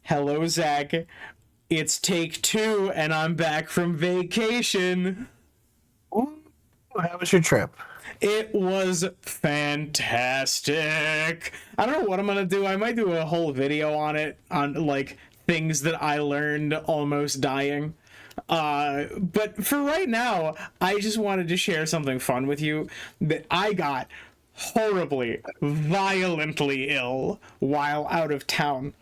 Hello, Zach. It's take two, and I'm back from vacation. Ooh, how was your trip? It was fantastic. I don't know what I'm gonna do. I might do a whole video on it, on like things that I learned almost dying. But for right now, I just wanted to share something fun with you that I got horribly, violently ill while out of town.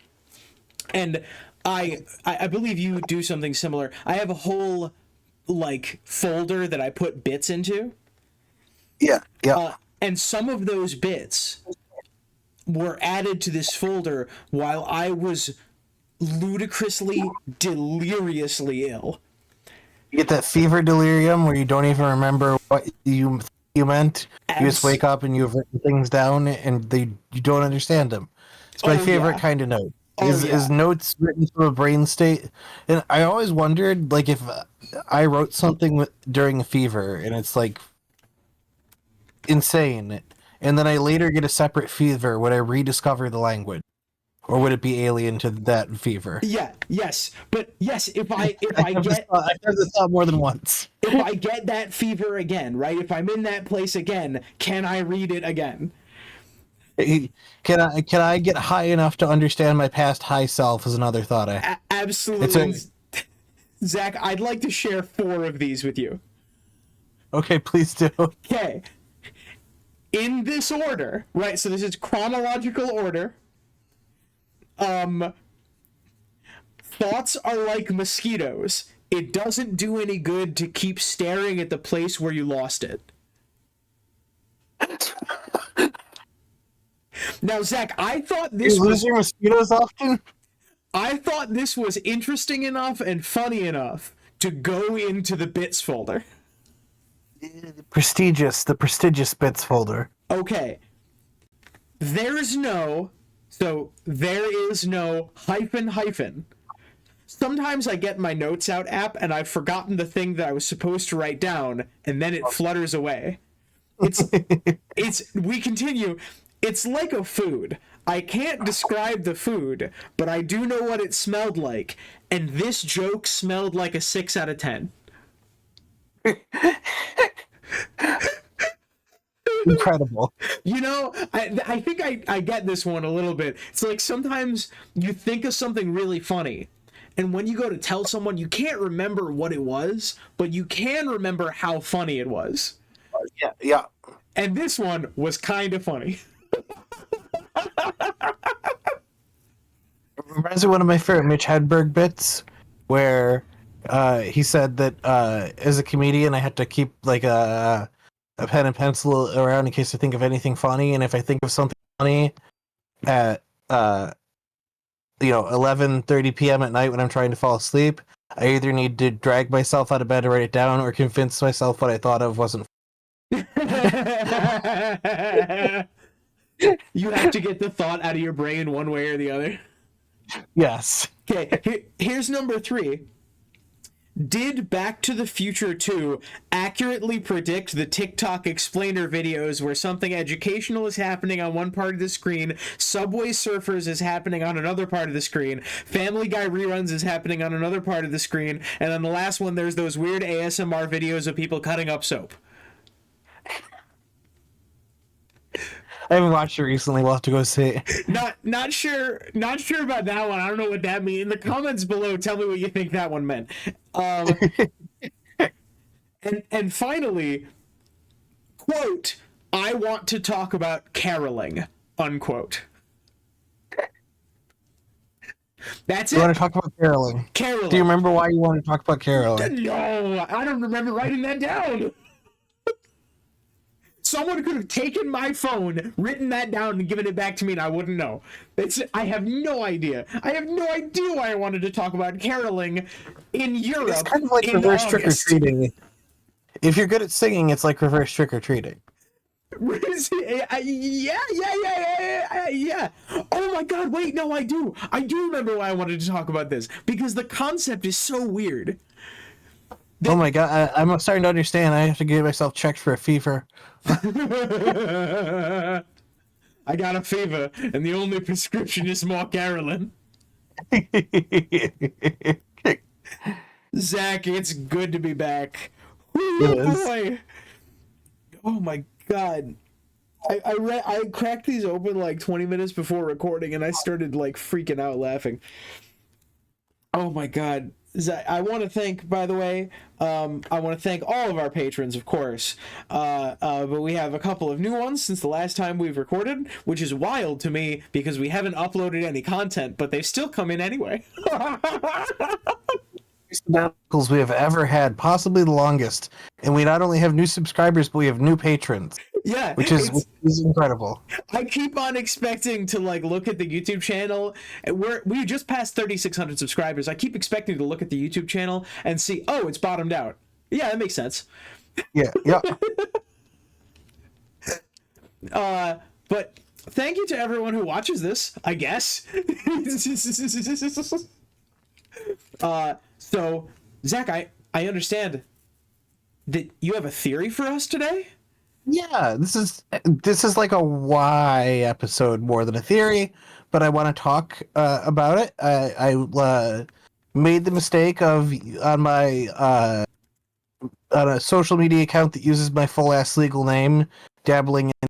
And I believe you do something similar. I have a whole like folder that I put bits into. Yeah. And some of those bits were added to this folder while I was ludicrously, deliriously ill. You get that fever delirium where you don't even remember what you meant. You just wake up and you've written things down and you don't understand them. It's my favorite kind of note. Is notes written from a brain state, and I always wondered like if I wrote something during a fever and it's like insane, and then I later get a separate fever, would I rediscover the language, or would it be alien to that fever? But if I I've get this thought more than once. if I get that fever again, right? If I'm in that place again, can I read it again? Can I get high enough to understand my past high self is another thought I Absolutely. Zach, I'd like to share 4 of these with you. Okay, please do. Okay. In this order, right? So this is chronological order. Thoughts are like mosquitoes. It doesn't do any good to keep staring at the place where you lost it. Now, Zach, I thought this you lose your mosquitoes often? I thought this was interesting enough and funny enough to go into the bits folder. The prestigious bits folder. Okay. There is no hyphen. Sometimes I get my Notes Out app and I've forgotten the thing that I was supposed to write down, and then it flutters away. We continue. It's like a food. I can't describe the food, but I do know what it smelled like, and this joke smelled like a 6 out of 10. Incredible. You know, I think I get this one a little bit. It's like sometimes you think of something really funny, and when you go to tell someone, you can't remember what it was, but you can remember how funny it was. Yeah. And this one was kind of funny. Reminds me of one of my favorite Mitch Hedberg bits, where he said that as a comedian, I had to keep like a pen and pencil around in case I think of anything funny, and if I think of something funny at 11:30 p.m. at night when I'm trying to fall asleep, I either need to drag myself out of bed to write it down or convince myself what I thought of wasn't. You have to get the thought out of your brain one way or the other. Yes. Okay, here's number 3. Did Back to the Future 2 accurately predict the TikTok explainer videos where something educational is happening on one part of the screen, Subway Surfers is happening on another part of the screen, Family Guy reruns is happening on another part of the screen, and then the last one there's those weird ASMR videos of people cutting up soap? I haven't watched it recently. We'll have to go see it. Not sure about that one. I don't know what that means. In the comments below, tell me what you think that one meant. And finally, quote, I want to talk about caroling, unquote. That's it. You want to talk about caroling? Caroling. Do you remember why you want to talk about caroling? No, I don't remember writing that down. Someone could have taken my phone, written that down, and given it back to me, and I wouldn't know. I have no idea. I have no idea why I wanted to talk about caroling in Europe. It's kind of like reverse trick-or-treating. If you're good at singing, it's like reverse trick-or-treating. Yeah. Oh my god, wait, no, I do. I do remember why I wanted to talk about this. Because the concept is so weird. Oh my god, I'm starting to understand. I have to get myself checked for a fever. I got a fever, and the only prescription is more Carolyn. Zach, it's good to be back. It Woo, is. boy. Oh my god. I cracked these open like 20 minutes before recording and I started like freaking out laughing. Oh my god. Zach, I want to thank, by the way, I want to thank all of our patrons, of course. But we have a couple of new ones since the last time we've recorded, which is wild to me because we haven't uploaded any content, but they've still come in anyway. Sabbaticals we have ever had, possibly the longest. And we not only have new subscribers, but we have new patrons, Yeah, which is incredible. I keep on expecting to like look at the YouTube channel. We just passed 3,600 subscribers. I keep expecting to look at the YouTube channel and see, oh, it's bottomed out. Yeah, that makes sense. Yeah, yeah. But thank you to everyone who watches this, I guess. So Zach, I understand that you have a theory for us today. Yeah, this is like a why episode more than a theory, but I want to talk about it. I made the mistake of on a social media account that uses my full ass legal name, dabbling in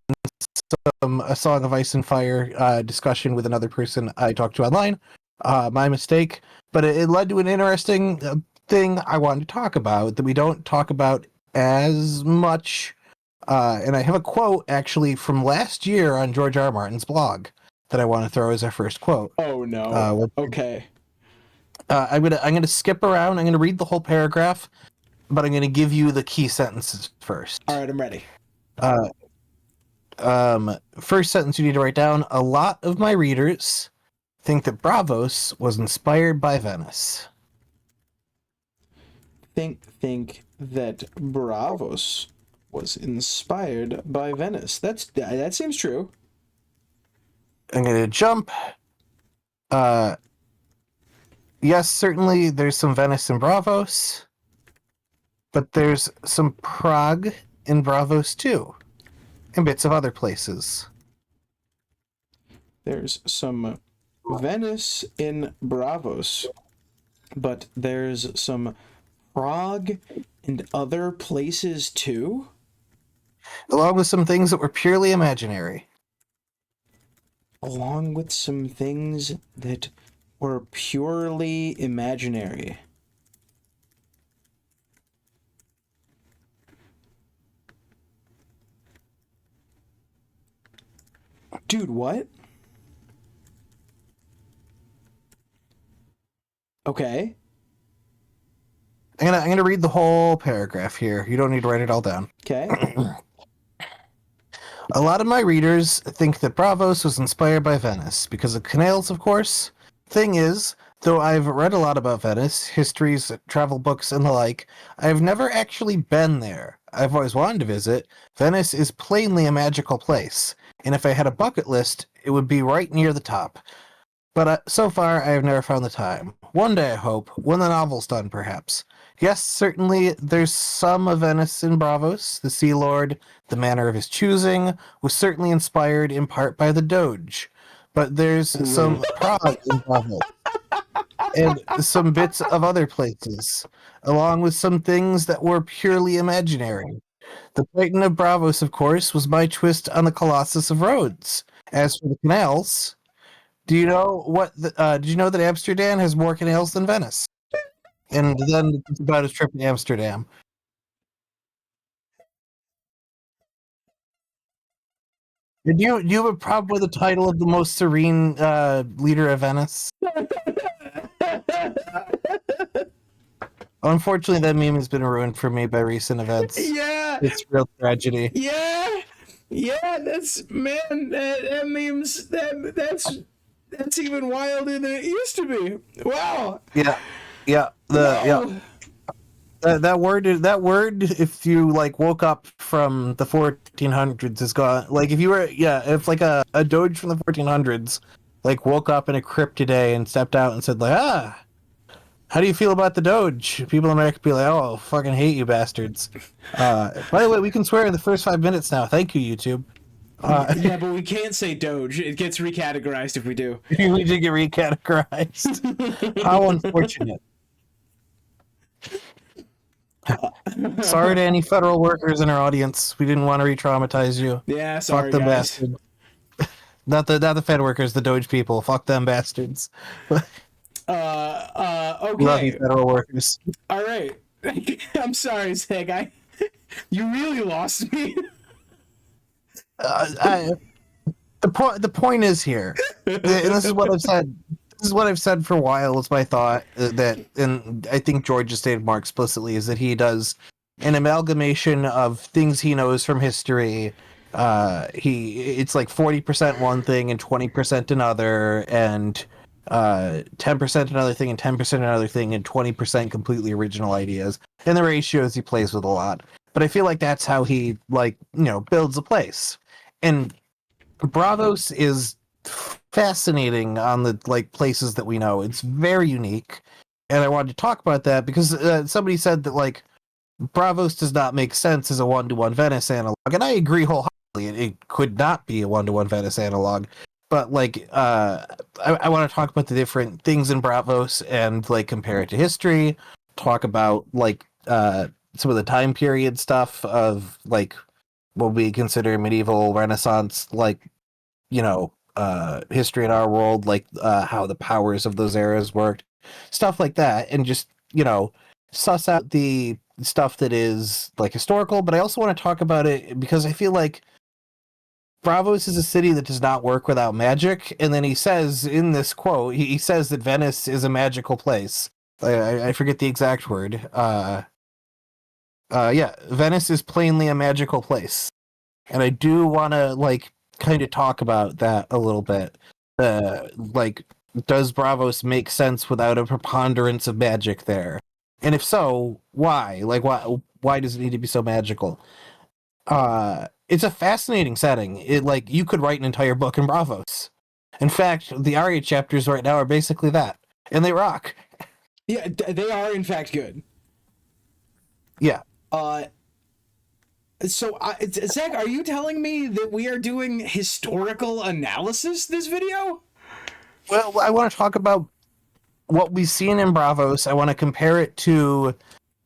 a Song of Ice and Fire discussion with another person I talked to online. My mistake, but it led to an interesting thing I wanted to talk about that we don't talk about as much. And I have a quote actually from last year on George R. R. Martin's blog that I want to throw as our first quote. Oh no. Okay. I'm gonna skip around. I'm gonna read the whole paragraph, but I'm gonna give you the key sentences first. All right, I'm ready. First sentence you need to write down: a lot of my readers think that Braavos was inspired by Venice. Think that Braavos was inspired by Venice. That seems true. I'm gonna jump. Yes, certainly there's some Venice in Braavos, but there's some Prague in Braavos too, and bits of other places. There's some Venice in Braavos, but there's some Prague and other places too? Along with some things that were purely imaginary. Along with some things that were purely imaginary. Dude, what? Okay. I'm gonna read the whole paragraph here. You don't need to write it all down. Okay. A lot of my readers think that Braavos was inspired by Venice because of canals, of course. Thing is, though I've read a lot about Venice, histories, travel books, and the like, I've never actually been there. I've always wanted to visit. Venice is plainly a magical place, and if I had a bucket list, it would be right near the top. But so far, I have never found the time. One day, I hope, when the novel's done, perhaps. Yes, certainly, there's some of Venice in Braavos. The Sea Lord, the manner of his choosing, was certainly inspired in part by the Doge. But there's some Prague in Braavos, and some bits of other places, along with some things that were purely imaginary. The Titan of Braavos, of course, was my twist on the Colossus of Rhodes. As for the canals, do you know did you know that Amsterdam has more canals than Venice? And then it's about his trip to Amsterdam. Do you have a problem with the title of the most serene leader of Venice? Unfortunately, that meme has been ruined for me by recent events. Yeah. It's real tragedy. Yeah. Yeah, that's man, that meme's that's even wilder than it used to be. Wow. Yeah. Yeah. That word, if you like woke up from the 1400s, is gone. Like if you were, if like a doge from the 1400s, like woke up in a crypt today and stepped out and said like, how do you feel about the doge? People in America be like, oh, fucking hate you bastards. By the way, we can swear in the first 5 minutes now. Thank you, YouTube. Yeah, but we can't say Doge. It gets recategorized if we do. We did get recategorized. How unfortunate. Sorry to any federal workers in our audience. We didn't want to re-traumatize you. Yeah, sorry, Fuck them guys. bastards. Not the Fed workers, the Doge people. Fuck them bastards. Okay. Love you, federal workers. All right. I'm sorry, Zach. You really lost me. The point is here, and this is what I've said. This is what I've said for a while. It's my thought that, and I think George has stated more explicitly, is that he does an amalgamation of things he knows from history. It's like 40% one thing and 20% another, and 10% another thing and 10% another thing, and 20% completely original ideas. And the ratios he plays with a lot. But I feel like that's how he builds a place. And Braavos is fascinating on the places that we know. It's very unique, and I wanted to talk about that because somebody said that Braavos does not make sense as a 1-to-1 Venice analog, and I agree wholeheartedly. It could not be a 1-to-1 Venice analog, but I want to talk about the different things in Braavos and compare it to history. Talk about some of the time period stuff of what we consider medieval Renaissance, history in our world, how the powers of those eras worked, stuff like that, and just suss out the stuff that is historical. But I also want to talk about it because I feel like Braavos is a city that does not work without magic. And then he says in this quote, he says that Venice is a magical place. I forget the exact word. Venice is plainly a magical place. And I do want to kind of talk about that a little bit. Does Braavos make sense without a preponderance of magic there? And if so, why? Why does it need to be so magical? It's a fascinating setting. You could write an entire book in Braavos. In fact, the Arya chapters right now are basically that, and they rock. Yeah, they are in fact good. Yeah. So, Zach, are you telling me that we are doing historical analysis this video? Well, I want to talk about what we've seen in Braavos. I want to compare it to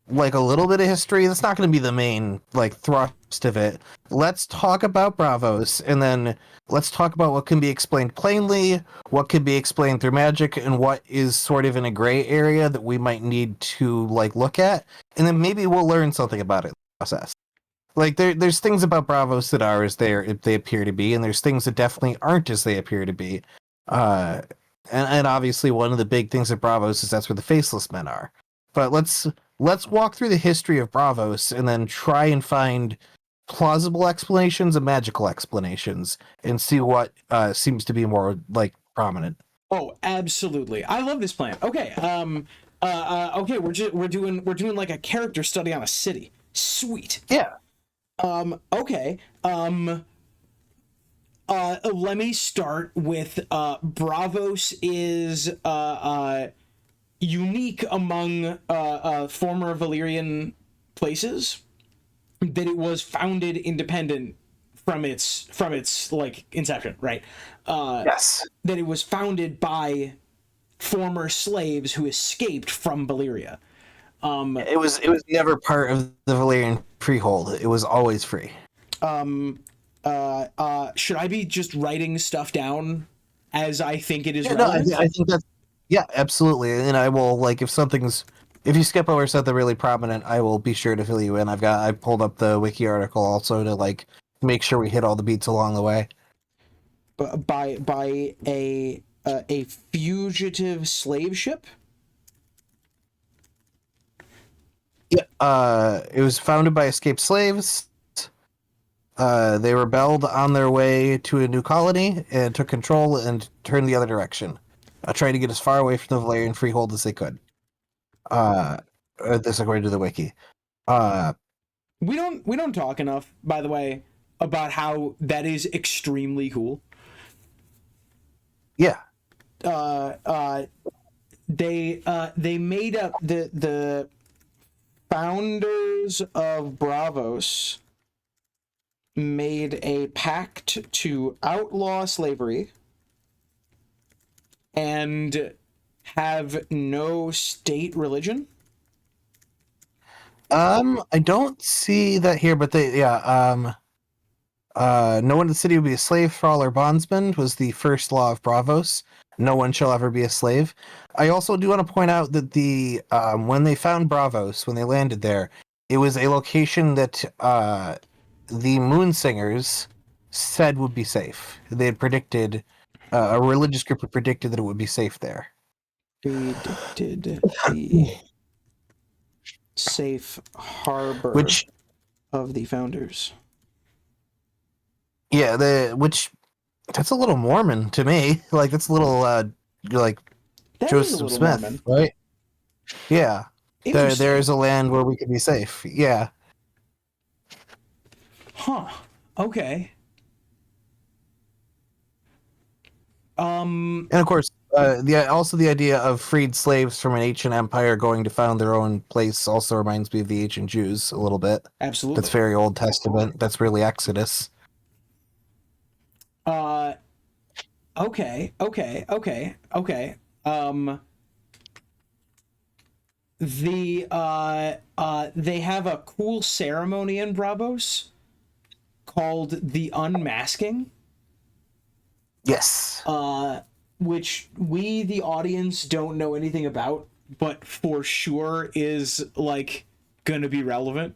a little bit of history. That's not going to be the main thrust of it. Let's talk about Braavos, and then let's talk about what can be explained plainly, what can be explained through magic, and what is sort of in a gray area that we might need to look at, and then maybe we'll learn something about it in the process. There's things about Braavos that are as they appear to be, and there's things that definitely aren't as they appear to be. And obviously one of the big things at Braavos is that's where the Faceless Men are. But let's walk through the history of Braavos and then try and find plausible explanations and magical explanations and see what seems to be more prominent. Oh, absolutely. I love this plan. Okay. Okay, we're doing a character study on a city. Sweet. Yeah. Okay. Let me start with Braavos is unique among former Valyrian places, that it was founded independent from its inception, right? Yes. That it was founded by former slaves who escaped from Valyria. It was never part of the Valyrian freehold. It was always free. Should I be just writing stuff down as I think it is relevant? No, I think that's absolutely. And I will if you skip over something really prominent, I will be sure to fill you in. I pulled up the wiki article also to make sure we hit all the beats along the way. By a fugitive slave ship? Yeah, it was founded by escaped slaves. They rebelled on their way to a new colony and took control and turned the other direction, trying to get as far away from the Valyrian freehold as they could. This according to the wiki. We don't talk enough, by the way, about how that is extremely cool. Yeah. They made up the founders of Braavos made a pact to outlaw slavery and have no state religion. I don't see that here, but no one in the city will be a slave, thrall, or bondsman was the first law of Braavos. No one shall ever be a slave. I also do want to point out that when they found Braavos, when they landed there, it was a location that the Moonsingers said would be safe. They had predicted, a religious group had predicted that it would be safe there. Predicted the safe harbor of the founders. Yeah, that's a little Mormon to me. Like that's a little like That Joseph Smith, Mormon. right? Yeah. There's a land where we can be safe. Yeah. Huh. Okay. And of course, the idea of freed slaves from an ancient empire going to found their own place also reminds me of the ancient Jews a little bit. Absolutely. That's very Old Testament. That's really Exodus. Okay. They have a cool ceremony in Braavos called the unmasking. Yes. Which we, the audience, don't know anything about, but for sure is like gonna be relevant.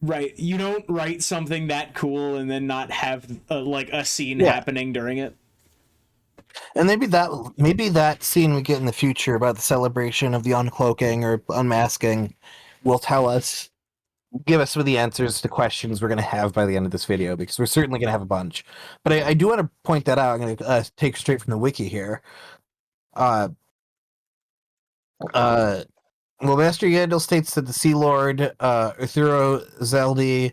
Right, you don't write something that cool and then not have a scene happening during it. And maybe that scene we get in the future about the celebration of the uncloaking or unmasking will give us some of the answers to questions we're going to have by the end of this video, because we're certainly going to have a bunch. But I do want to point that out. I'm going to take straight from the wiki here. Well, Master Yandel states that the Sea Lord, Arthuro Zeldi,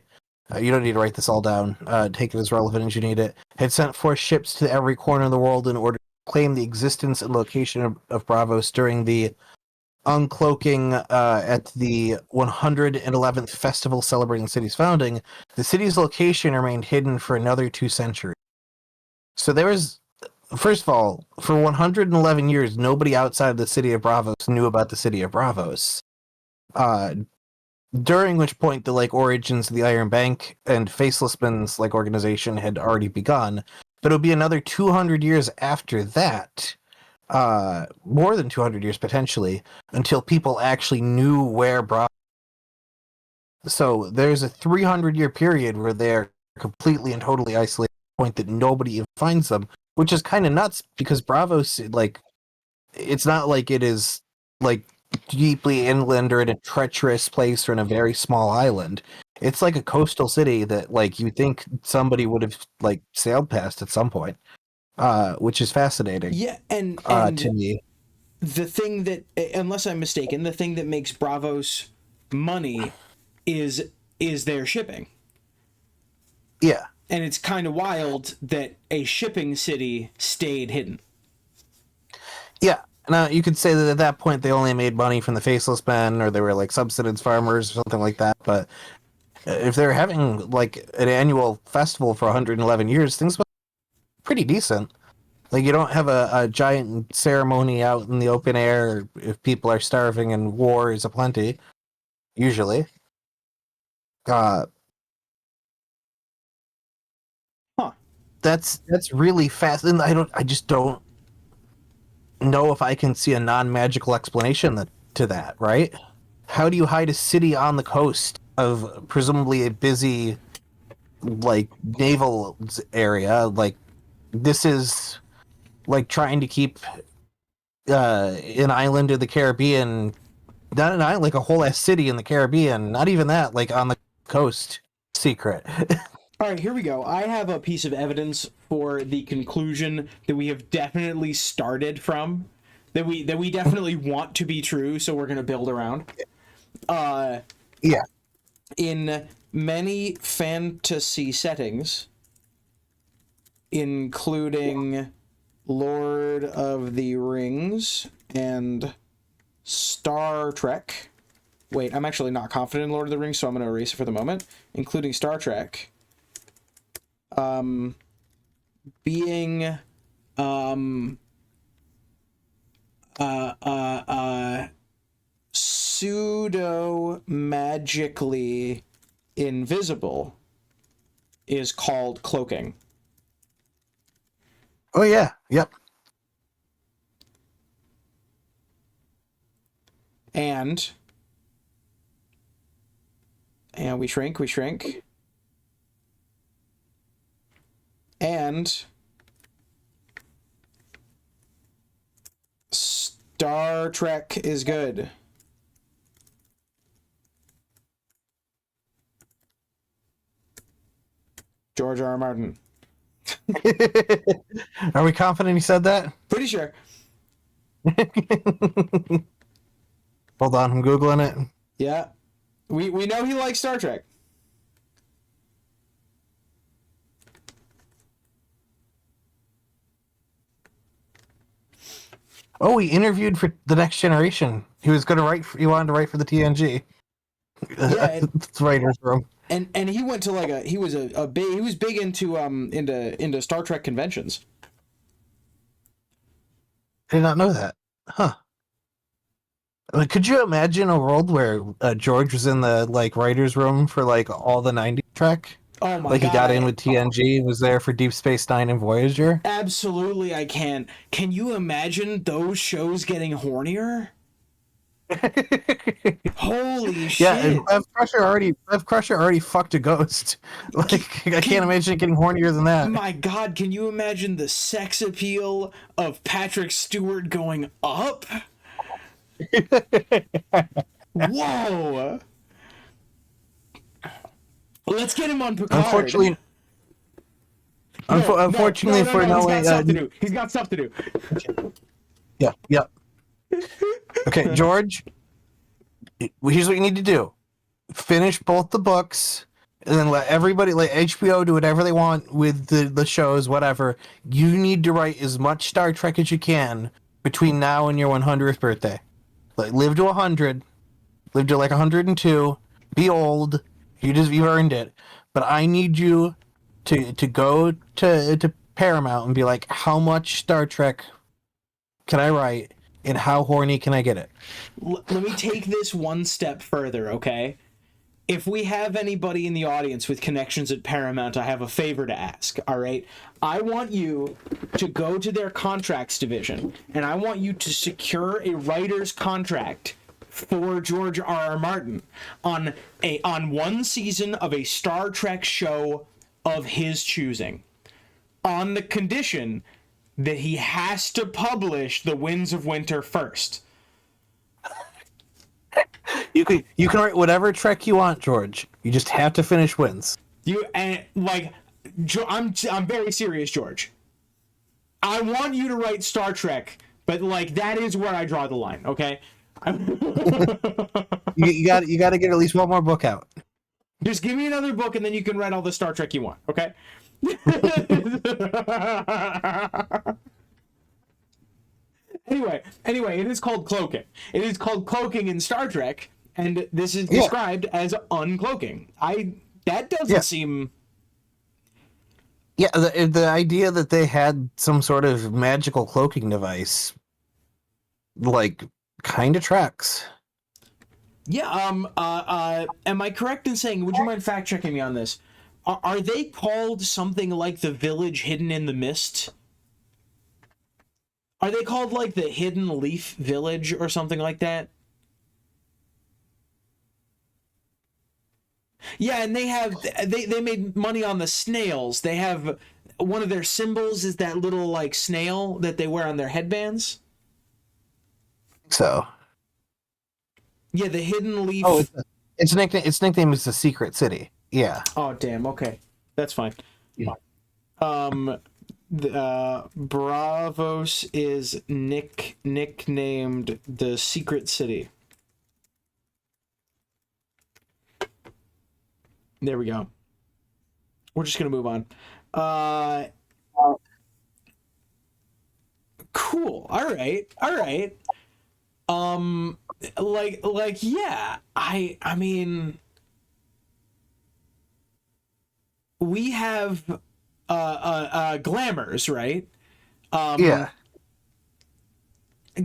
you don't need to write this all down, take it as relevant as you need it, had sent 4 ships to every corner of the world in order to claim the existence and location of Braavos during the uncloaking at the 111th festival celebrating the city's founding. The city's location remained hidden for another 2 centuries. So there was... First of all, for 111 years, nobody outside of the city of Braavos knew about the city of Braavos. During which point the origins of the Iron Bank and Faceless Men's organization had already begun. But it would be another 200 years after that, more than 200 years potentially, until people actually knew where Braavos. So there's a 300-year period where they're completely and totally isolated to the point that nobody even finds them. Which is kind of nuts, because Braavos, it's not like it is, deeply inland or in a treacherous place or in a very small island. It's like a coastal city that, you think somebody would have, sailed past at some point, which is fascinating. Yeah, and to me. The thing that, unless I'm mistaken, the thing that makes Braavos money is their shipping. Yeah. And it's kind of wild that a shipping city stayed hidden. Yeah. Now, you could say that at that point they only made money from the Faceless Men, or they were subsistence farmers or something like that. But if they're having an annual festival for 111 years, things were pretty decent. You don't have a giant ceremony out in the open air if people are starving and war is aplenty, usually. That's really fast, and I just don't know if I can see a non-magical explanation to that, right? How do you hide a city on the coast of presumably a busy naval area? This is trying to keep an island of the Caribbean, not an island, a whole ass city in the Caribbean, not even that, on the coast, secret. All right, here we go. I have a piece of evidence for the conclusion that we have definitely started from, that we definitely want to be true, so we're going to build around. Yeah. In many fantasy settings, including Lord of the Rings and Star Trek, Wait, I'm actually not confident in Lord of the Rings, so I'm going to erase it for the moment, including Star Trek. Being pseudo magically invisible is called cloaking. Oh yeah, yep. And we shrink. And Star Trek is good. George R. R. Martin. Are we confident he said that? Pretty sure. Hold on, I'm Googling it. Yeah. We know he likes Star Trek. Oh, he interviewed for The Next Generation. He was going to write. He wanted to write for the TNG. Yeah, it's writer's room. And he went to he was big into Star Trek conventions. I did not know that. Huh. Like, could you imagine a world where George was in the writer's room for all the 90s Trek? Oh my god. He got in with TNG, was there for Deep Space Nine and Voyager? Absolutely I can. Can you imagine those shows getting hornier? Holy shit. Yeah, and Bev Crusher already fucked a ghost. I can't imagine it getting hornier than that. My god, can you imagine the sex appeal of Patrick Stewart going up? Whoa. Let's get him on Picard. Unfortunately, no, he's got stuff to do. Yeah. Okay, George. Here's what you need to do: finish both the books, and then let everybody, let HBO do whatever they want with the shows, whatever. You need to write as much Star Trek as you can between now and your 100th birthday. Live to 100, live to 102. Be old. You've earned it. But I need you to go to Paramount and be like, how much Star Trek can I write, and how horny can I get it? Let me take this one step further, okay? If we have anybody in the audience with connections at Paramount, I have a favor to ask, all right? I want you to go to their contracts division, and I want you to secure a writer's contract for George R. R. Martin on one season of a Star Trek show of his choosing, on the condition that he has to publish The Winds of Winter first. You can write whatever Trek you want, George. You just have to finish Winds. I'm very serious, George. I want you to write Star Trek, but that is where I draw the line, okay? you got to get at least one more book out. Just give me another book, and then you can write all the Star Trek you want, okay? Anyway, it is called cloaking. It is called cloaking in Star Trek, and this is described as uncloaking. That doesn't seem. Yeah, the idea that they had some sort of magical cloaking device, kind of tracks. Yeah. Am I correct in saying? Would you mind fact checking me on this? Are they called something like the village hidden in the mist? Are they called the Hidden Leaf Village or something like that? Yeah, and they made money on the snails. They have one of their symbols is that little snail that they wear on their headbands. So. Yeah, the Hidden Leaf. Oh, its nickname is the Secret City. Yeah. Oh damn. Okay, that's fine. Yeah. Braavos is nicknamed the Secret City. There we go. We're just gonna move on. Cool. All right. yeah, I mean, we have glamours, right? Yeah.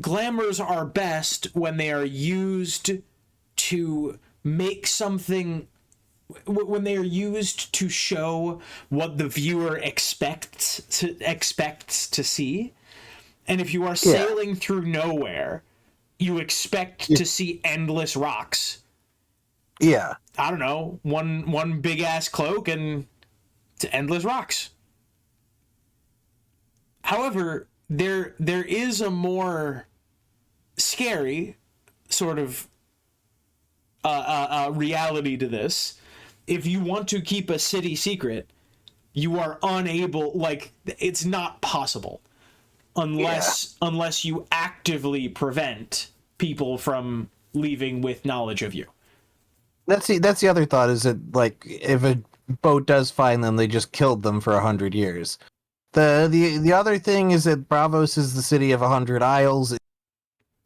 Glamours are best when they are used to make something, when they are used to show what the viewer expects to see. And if you are sailing through nowhere, you expect to see endless rocks. Yeah. I don't know, one big ass cloak and to endless rocks. However, there is a more scary sort of reality to this. If you want to keep a city secret, you are unable, like, it's not possible unless you actively prevent people from leaving with knowledge of you. That's the other thought, is that, like, if a boat does find them, they just killed them for 100 years. The other thing is that Braavos is the city of 100 isles, a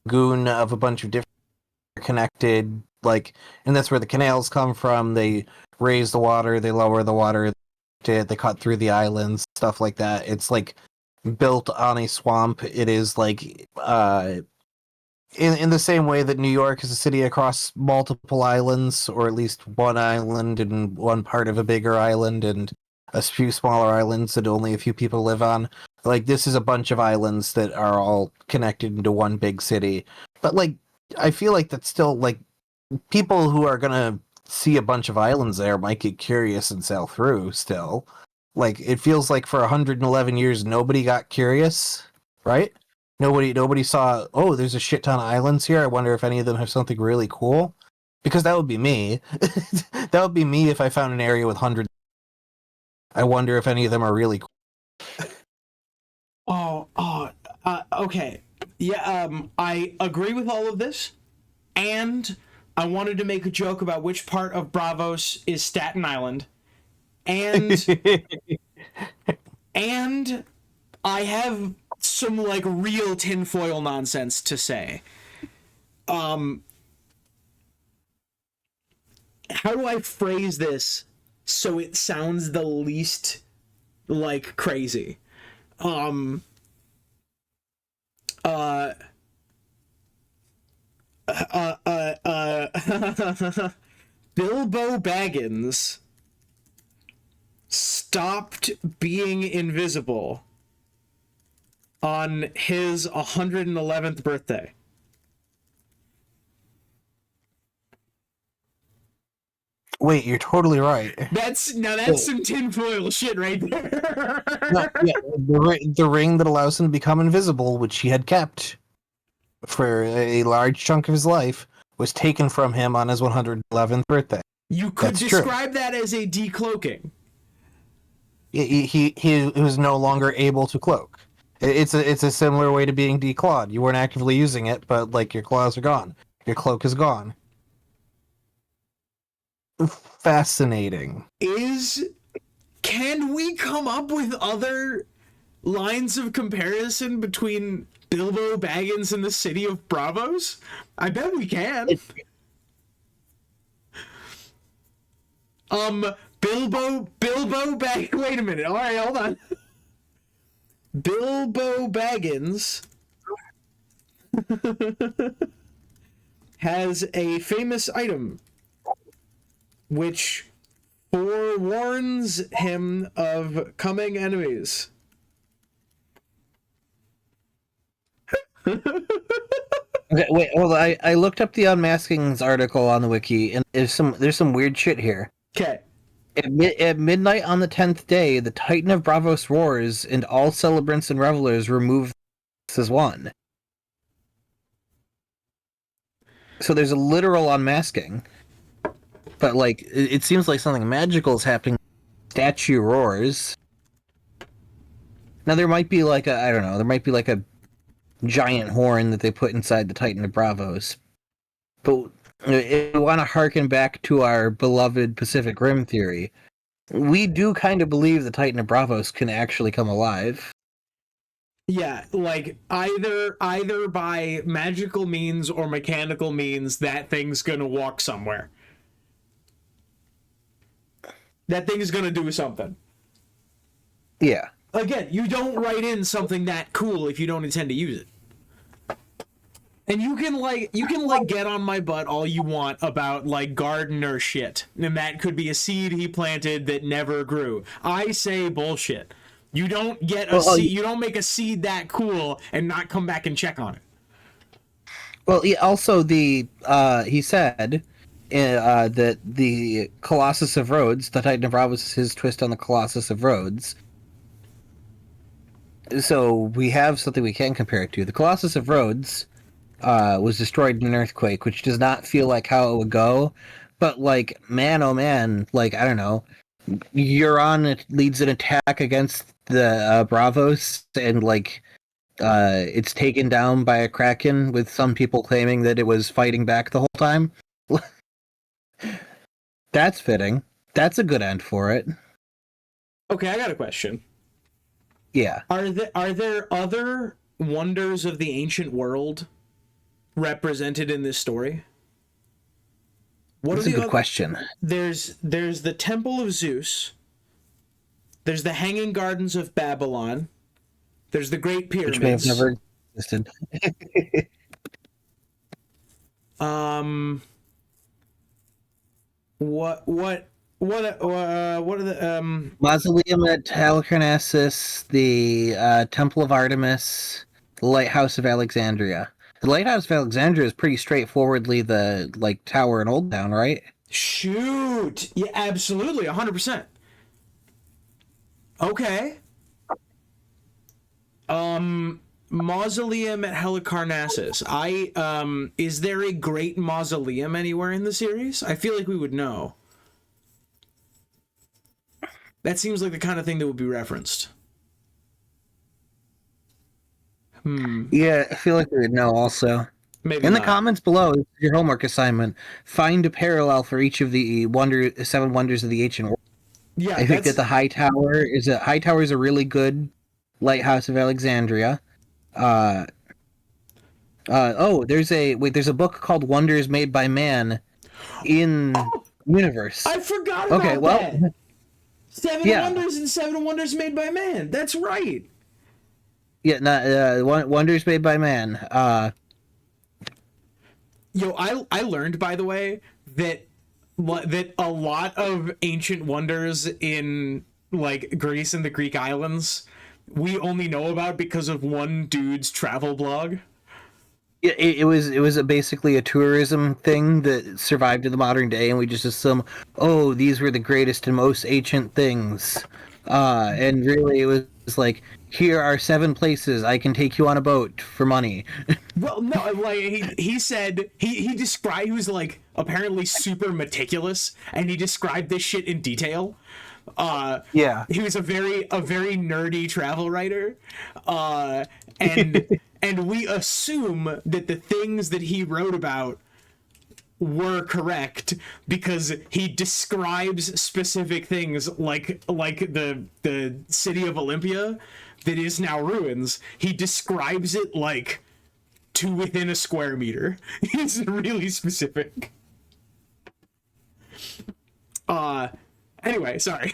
lagoon of a bunch of different connected, like, and that's where the canals come from. They raise the water, they lower the water, they cut through the islands, stuff like that. It's like built on a swamp. It is like in the same way that New York is a city across multiple islands, or at least one island and one part of a bigger island and a few smaller islands that only a few people live on. Like, this is a bunch of islands that are all connected into one big city. But, like, I feel like that's still, like, people who are gonna see a bunch of islands there might get curious and sail through still. Like, it feels like for 111 years nobody got curious, right? Nobody saw, oh, there's a shit ton of islands here. I wonder if any of them have something really cool. Because that would be me. That would be me if I found an area with hundreds. I wonder if any of them are really cool. Okay. Yeah, I agree with all of this, and I wanted to make a joke about which part of Braavos is Staten Island, and and I have some, like, real tinfoil nonsense to say. How do I phrase this so it sounds the least, like, crazy? Bilbo Baggins stopped being invisible on his 111th birthday. Wait, you're totally right. That's some tinfoil shit right there. No, yeah, the ring that allows him to become invisible, which he had kept for a large chunk of his life, was taken from him on his 111th birthday. You could describe that as a decloaking. He was no longer able to cloak. It's a similar way to being declawed. You weren't actively using it, but, like, your claws are gone. Your cloak is gone. Fascinating. Can we come up with other lines of comparison between Bilbo Baggins and the city of Braavos? I bet we can. Bilbo Baggins. Wait a minute. All right, hold on. Bilbo Baggins has a famous item which forewarns him of coming enemies. Okay, wait, hold on. I looked up the Unmaskings article on the wiki, and there's some weird shit here. Okay. At midnight on the 10th day, the Titan of Braavos roars, and all celebrants and revelers remove as one. So there's a literal unmasking. But, like, it seems like something magical is happening. Statue roars. Now, there might be, like, a giant horn that they put inside the Titan of Braavos. But if we want to harken back to our beloved Pacific Rim theory, we do kind of believe the Titan of Braavos can actually come alive. Yeah, like either by magical means or mechanical means, that thing's gonna walk somewhere. That thing's gonna do something. Yeah. Again, you don't write in something that cool if you don't intend to use it. And you can get on my butt all you want about like gardener shit. And that could be a seed he planted that never grew. I say bullshit. You don't get a seed, you don't make a seed that cool and not come back and check on it. Well, also he said that the Colossus of Rhodes, the Titan of Braavos, is his twist on the Colossus of Rhodes. So we have something we can compare it to. The Colossus of Rhodes was destroyed in an earthquake, which does not feel like how it would go. But like, man, oh man, like I don't know, Euron leads an attack against the Braavos, and like it's taken down by a kraken, with some people claiming that it was fighting back the whole time. That's fitting. That's a good end for it. Okay, I got a question. Yeah. Are there other wonders of the ancient world represented in this story? That's a good question. There's the Temple of Zeus. There's the Hanging Gardens of Babylon. There's the Great Pyramids. Which may have never existed. What are the Mausoleum at Halicarnassus, the Temple of Artemis, the Lighthouse of Alexandria. The Lighthouse of Alexandria is pretty straightforwardly the like tower in Old Town, right? Shoot! Yeah, absolutely, 100%. Okay. Mausoleum at Halicarnassus. Is there a great mausoleum anywhere in the series? I feel like we would know. That seems like the kind of thing that would be referenced. Yeah, I feel like we would know also. Maybe in not. the comments below, your homework assignment, find a parallel for each of the seven wonders of the ancient world. Yeah, I think that the High Tower is a really good lighthouse of Alexandria. There's a book called Wonders Made by Man in universe. I forgot about that. Seven yeah. Wonders and Seven Wonders Made by Man. That's right. Yeah, Wonders Made by Man. Yo, I learned, by the way, that a lot of ancient wonders in like Greece and the Greek islands we only know about because of one dude's travel blog. It was basically a tourism thing that survived to the modern day, and we just assume, oh, these were the greatest and most ancient things. And really, it was like, here are 7 places I can take you on a boat for money. Well, no, like he said he described, he was like apparently super meticulous, and he described this shit in detail. Yeah, he was a very nerdy travel writer, and we assume that the things that he wrote about were correct because he describes specific things like the city of Olympia that is now ruins. He describes it like to within a square meter. It's really specific. Anyway, sorry.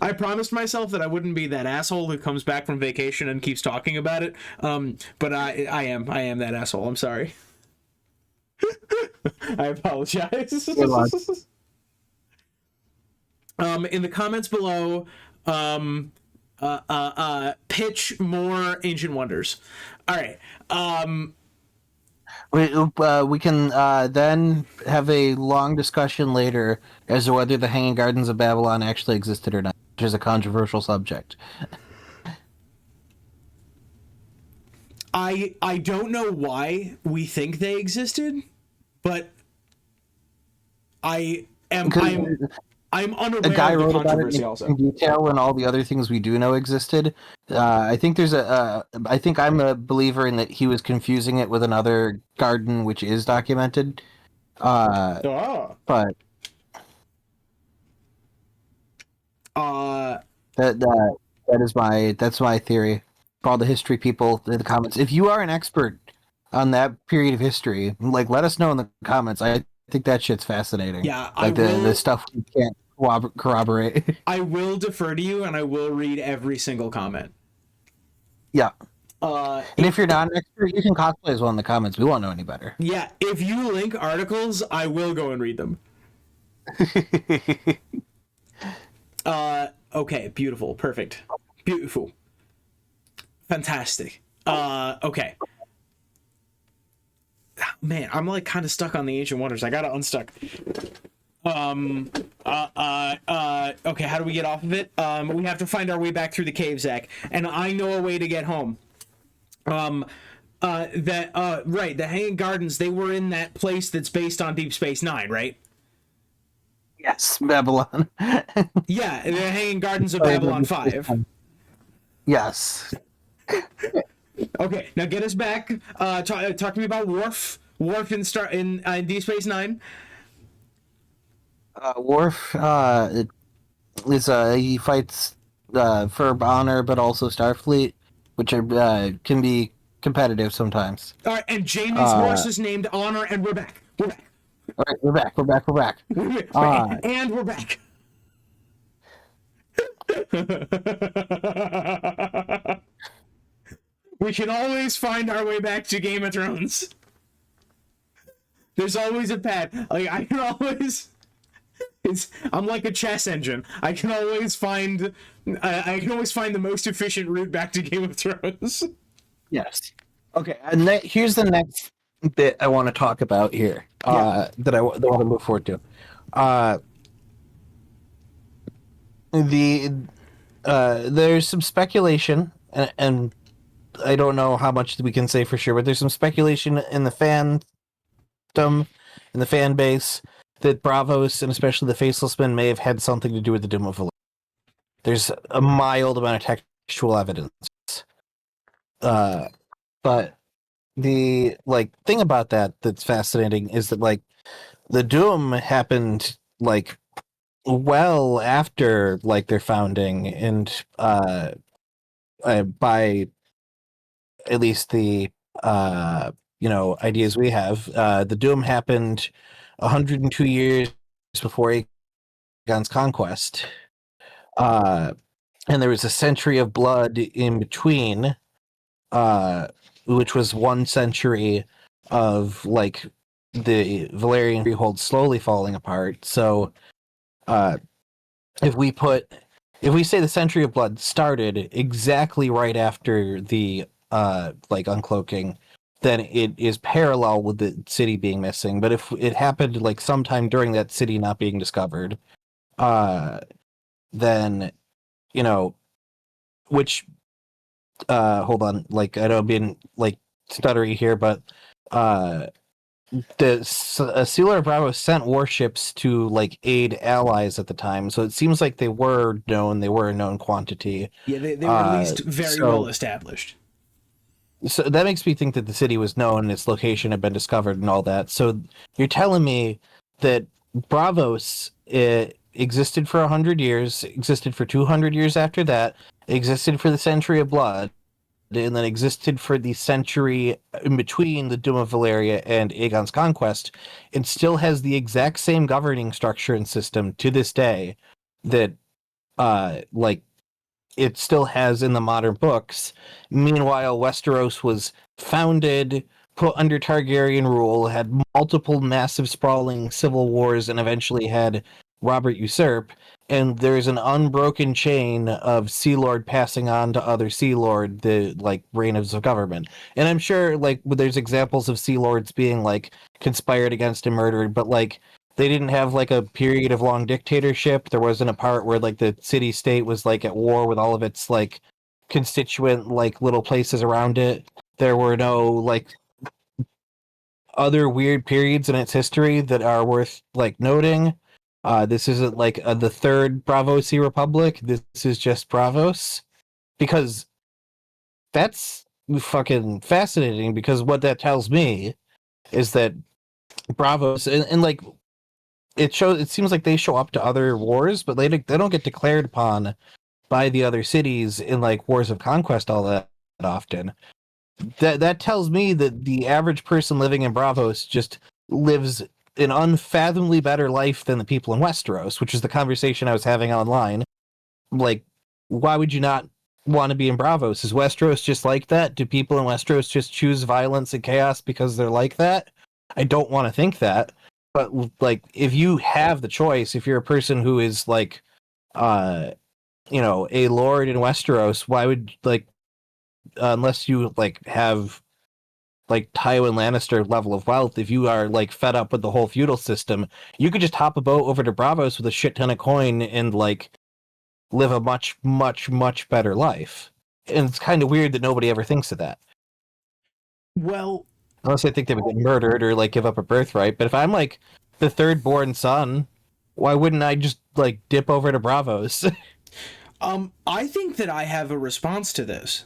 I promised myself that I wouldn't be that asshole who comes back from vacation and keeps talking about it. But I am that asshole. I'm sorry. I apologize. In the comments below, pitch more ancient wonders. All right. We can then have a long discussion later as to whether the Hanging Gardens of Babylon actually existed or not, which is a controversial subject. I don't know why we think they existed, but I'm unaware a guy of the wrote controversy about it also. in detail, and all the other things we do know existed. I think I think I'm a believer in that he was confusing it with another garden, which is documented. But That's my theory. For all the history people in the comments, if you are an expert on that period of history, like let us know in the comments. I think that shit's fascinating. Yeah, like the stuff we can't corroborate. I will defer to you, and I will read every single comment. Yeah. And if you're not an expert, you can cosplay as well in the comments. We won't know any better. Yeah, if you link articles, I will go and read them. Okay, beautiful, perfect, beautiful, fantastic. Okay. Man, I'm like kind of stuck on the Ancient Wonders. I gotta unstuck. Okay, how do we get off of it? We have to find our way back through the cave, Zach, and I know a way to get home. Right, the Hanging Gardens, they were in that place that's based on Deep Space Nine, right? Yes, Babylon. Yeah, the Hanging Gardens of Babylon 5. Yes. Okay, now get us back. Talk to me about Worf. Worf in Deep Space Nine. Worf he fights for honor, but also Starfleet, which are can be competitive sometimes. All right, and Jamie's horse is named Honor, and we're back. We're back. All right, we're back. And we're back. We can always find our way back to Game of Thrones. There's always a path. Like I can always. I'm like a chess engine. I can always find the most efficient route back to Game of Thrones. Yes. Okay, and here's the next bit I want to talk about here. That I want to move forward to. There's some speculation, and I don't know how much we can say for sure, but there's some speculation in the fan base that Braavos and especially the Faceless Men may have had something to do with the Doom of Valyria. There's a mild amount of textual evidence, but the thing about that's fascinating is that the Doom happened well after their founding, and by at least the ideas we have, the Doom happened 102 years before Aegon's conquest, and there was a century of blood in between, which was 1 century of the Valyrian freehold slowly falling apart. So if we say the Century of Blood started exactly right after the uncloaking, then it is parallel with the city being missing. But if it happened sometime during that city not being discovered, then which hold on, I know I'm being stuttery here, but the Sealer of Braavos sent warships to aid allies at the time, so it seems like they were known. They were a known quantity. Yeah, they were at least very well established. So that makes me think that the city was known, its location had been discovered, and all that. So you're telling me that Braavos existed for 100 years, existed for 200 years after that, existed for the Century of Blood, and then existed for the century in between the Doom of Valyria and Aegon's conquest, and still has the exact same governing structure and system to this day that it still has in the modern books. Meanwhile, Westeros was founded, put under Targaryen rule, had multiple massive sprawling civil wars, and eventually had Robert usurp, and there's an unbroken chain of Sea Lord passing on to other Sea Lord the reign of government. And I'm sure there's examples of Sea Lords being conspired against and murdered, but they didn't have a period of long dictatorship. There wasn't a part where the city state was at war with all of its constituent little places around it. There were no other weird periods in its history that are worth noting. This isn't the third Braavosi Republic. This is just Braavos, because that's fucking fascinating. Because what that tells me is that Braavos and it seems like they show up to other wars, but they don't get declared upon by the other cities in like wars of conquest all that often. That tells me that the average person living in Braavos just lives an unfathomably better life than the people in Westeros, which is the conversation I was having online. Like, why would you not want to be in Braavos? Is Westeros just like that? Do people in Westeros just choose violence and chaos because they're like that? I don't want to think that. But like, if you have the choice, if you're a person who is like, you know, a lord in Westeros, why would like, unless you like have like Tywin Lannister level of wealth, if you are like fed up with the whole feudal system, you could just hop a boat over to Braavos with a shit ton of coin and like live a much, much, much better life. And it's kind of weird that nobody ever thinks of that. Well, Unless they think they would get murdered or like give up a birthright. But if I'm like the third born son, why wouldn't I just like dip over to Braavos? I think that I have a response to this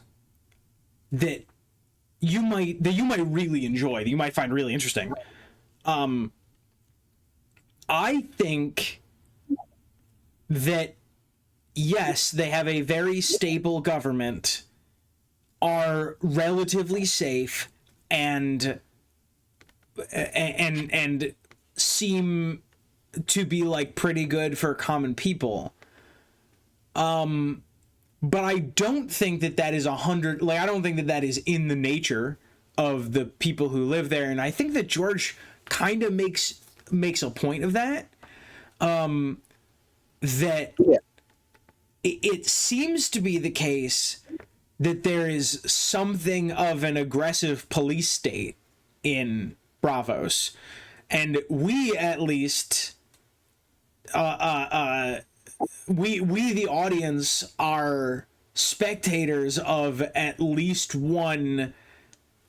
that you might really enjoy, that you might find really interesting. I think that yes, they have a very stable government, are relatively safe, and seem to be like pretty good for common people. But I don't think that that is 100. Like, I don't think that that is in the nature of the people who live there, and I think that George kind of makes a point of that. That it seems to be the case that there is something of an aggressive police state in Braavos, and we at least we the audience are spectators of at least one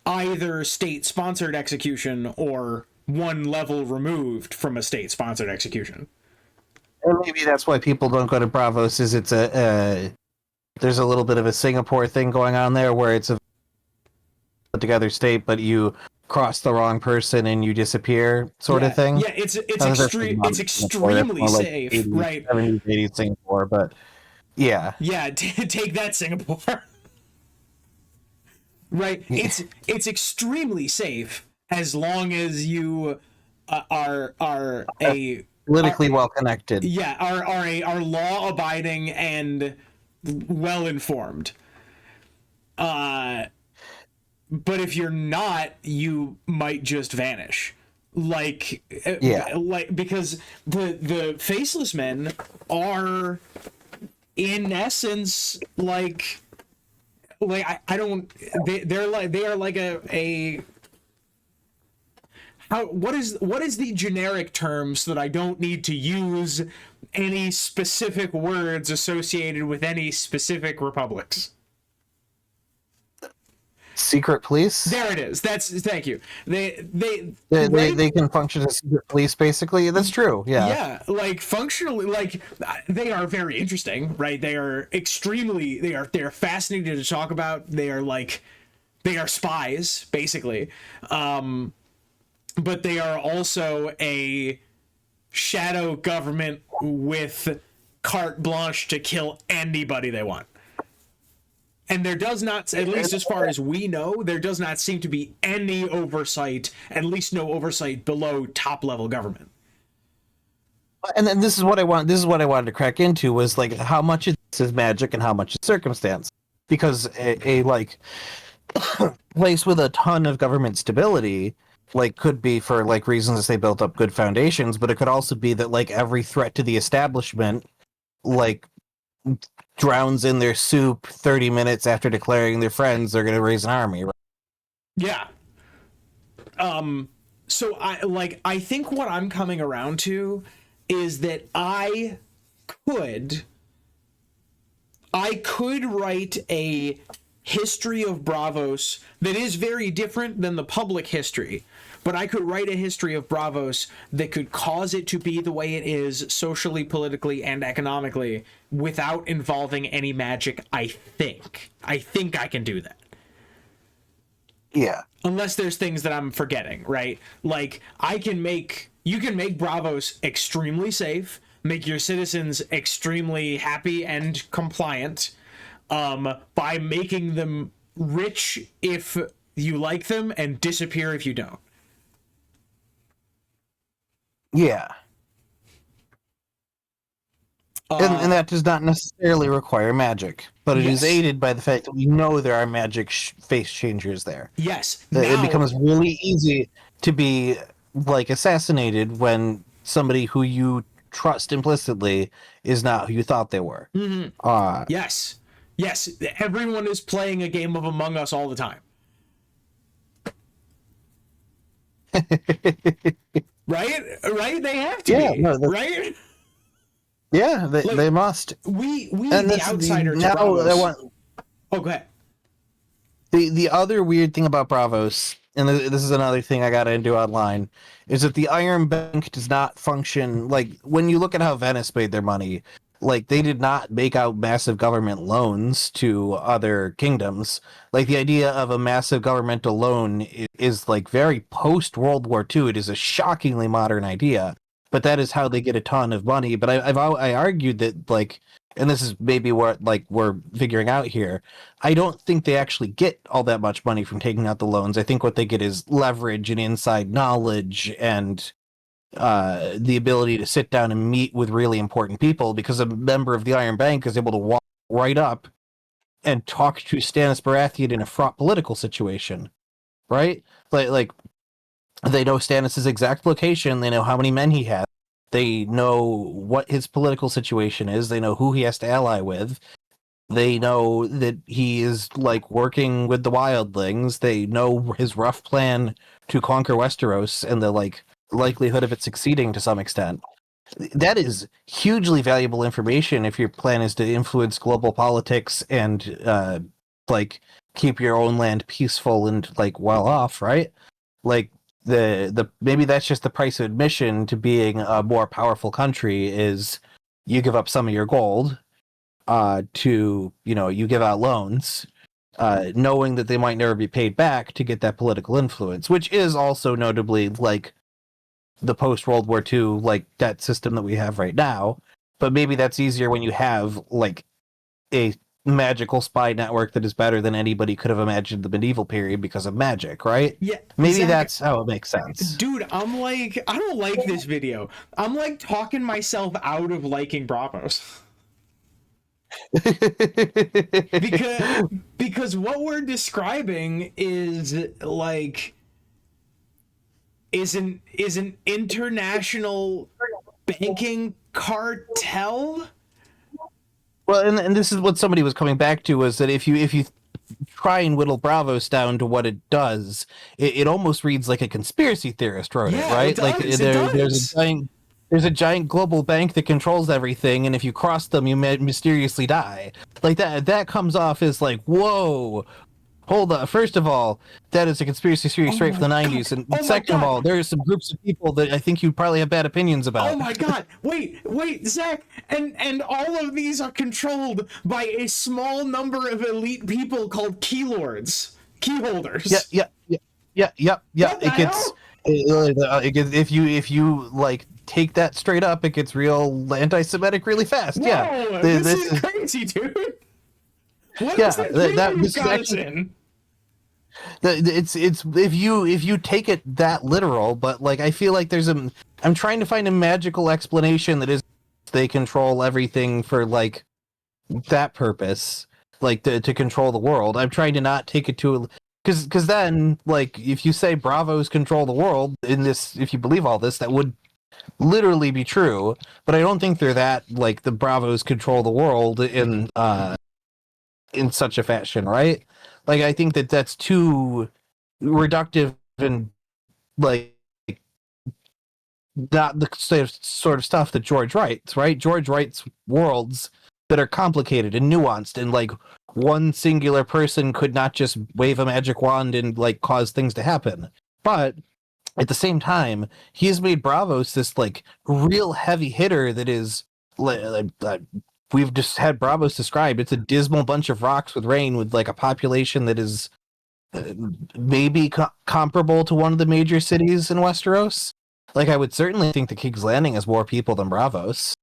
either state-sponsored execution or one level removed from a state-sponsored execution. And maybe that's why people don't go to Braavos. Is it's there's a little bit of a Singapore thing going on there where it's a put together state, but you cross the wrong person and you disappear, sort of thing. Yeah, it's extremely safe, like 80s, right? 70s, 80s Singapore, but yeah, take that, Singapore. Right, it's extremely safe as long as you are a politically well connected. Yeah, are law abiding and well informed. But if you're not, you might just vanish. Like because the faceless men are in essence like I don't they are like a how what is the generic term so that I don't need to use any specific words associated with any specific republics? Secret police. There it is. Thank you. They can function as secret police, basically. That's true. Yeah, like functionally, like they are very interesting, right? They are extremely. They are fascinating to talk about. They are spies, basically. But they are also a shadow government with carte blanche to kill anybody they want. And there does not, at least as far as we know, there does not seem to be any oversight, at least no oversight below top level government. And then this is what I wanted to crack into was like how much of this is magic and how much is circumstance. Because a like place with a ton of government stability like could be for like reasons that they built up good foundations, but it could also be that like every threat to the establishment like drowns in their soup 30 minutes after declaring their friends they're going to raise an army. Right? Yeah. So I think what I'm coming around to is that I could write a history of Braavos that is very different than the public history, but I could write a history of Braavos that could cause it to be the way it is socially, politically, and economically without involving any magic. I think I can do that. Yeah. Unless there's things that I'm forgetting, right? Like you can make Braavos extremely safe. make your citizens extremely happy and compliant, by making them rich if you like them and disappear if you don't. Yeah. And that does not necessarily require magic, but it is aided by the fact that we know there are magic face changers there. Yes. It becomes really easy to be like assassinated when somebody who you trust implicitly is not who you thought they were. Mm-hmm. Yes. Everyone is playing a game of Among Us all the time. Right? They have to be. No, right? Yeah, they must. We the outsider to Braavos. Oh, go ahead. The other weird thing about Braavos, and this is another thing I got into online, is that the Iron Bank does not function like when you look at how Venice made their money. Like they did not make out massive government loans to other kingdoms. Like the idea of a massive governmental loan is like very post World War II. It is a shockingly modern idea. But that is how they get a ton of money. But I argued that, like, and this is maybe what like we're figuring out here. I don't think they actually get all that much money from taking out the loans. I think what they get is leverage and inside knowledge and the ability to sit down and meet with really important people, because a member of the Iron Bank is able to walk right up and talk to Stannis Baratheon in a fraught political situation, right? Like they know Stannis' exact location. They know how many men he has. They know what his political situation is. They know who he has to ally with. They know that he is like working with the wildlings. They know his rough plan to conquer Westeros and the like likelihood of it succeeding to some extent. That is hugely valuable information if your plan is to influence global politics and like keep your own land peaceful and like well off, right? Like the maybe that's just the price of admission to being a more powerful country is you give up some of your gold to, you know, you give out loans knowing that they might never be paid back to get that political influence, which is also notably like the post World War II like debt system that we have right now. But maybe that's easier when you have like a magical spy network that is better than anybody could have imagined the medieval period because of magic, right? Yeah, maybe exactly. That's how it makes sense. Dude, I'm like, I don't like this video. I'm like talking myself out of liking Braavos. because what we're describing is like is an international banking cartel. Well, and this is what somebody was coming back to, was that if you try and whittle Braavos down to what it does, it almost reads like a conspiracy theorist wrote it, right? There's a giant global bank that controls everything, and if you cross them, you mysteriously die. Like that comes off as like, whoa. Hold on. First of all, that is a conspiracy theory straight from the 90s. And second of all, there are some groups of people that I think you probably have bad opinions about. Oh my god. Wait, Zach. And all of these are controlled by a small number of elite people called keylords. Keyholders. Yeah. It gets if you like take that straight up, it gets real anti-Semitic really fast. Whoa, yeah. This is crazy, dude. What is this actually, it's if you take it that literal, but like I feel like I'm trying to find a magical explanation that is they control everything for like that purpose, like to control the world. I'm trying to not take it to because then like if you say Braavos control the world in this, if you believe all this, that would literally be true. But I don't think they're that like the Braavos control the world in such a fashion, right? Like I think that's too reductive and like not the sort of stuff that George writes, right? George writes worlds that are complicated and nuanced, and like one singular person could not just wave a magic wand and like cause things to happen. But at the same time, he has made Braavos this like real heavy hitter that is we've just had Braavos described. It's a dismal bunch of rocks with rain, with like a population that is maybe comparable to one of the major cities in Westeros. Like I would certainly think the King's Landing has more people than Braavos.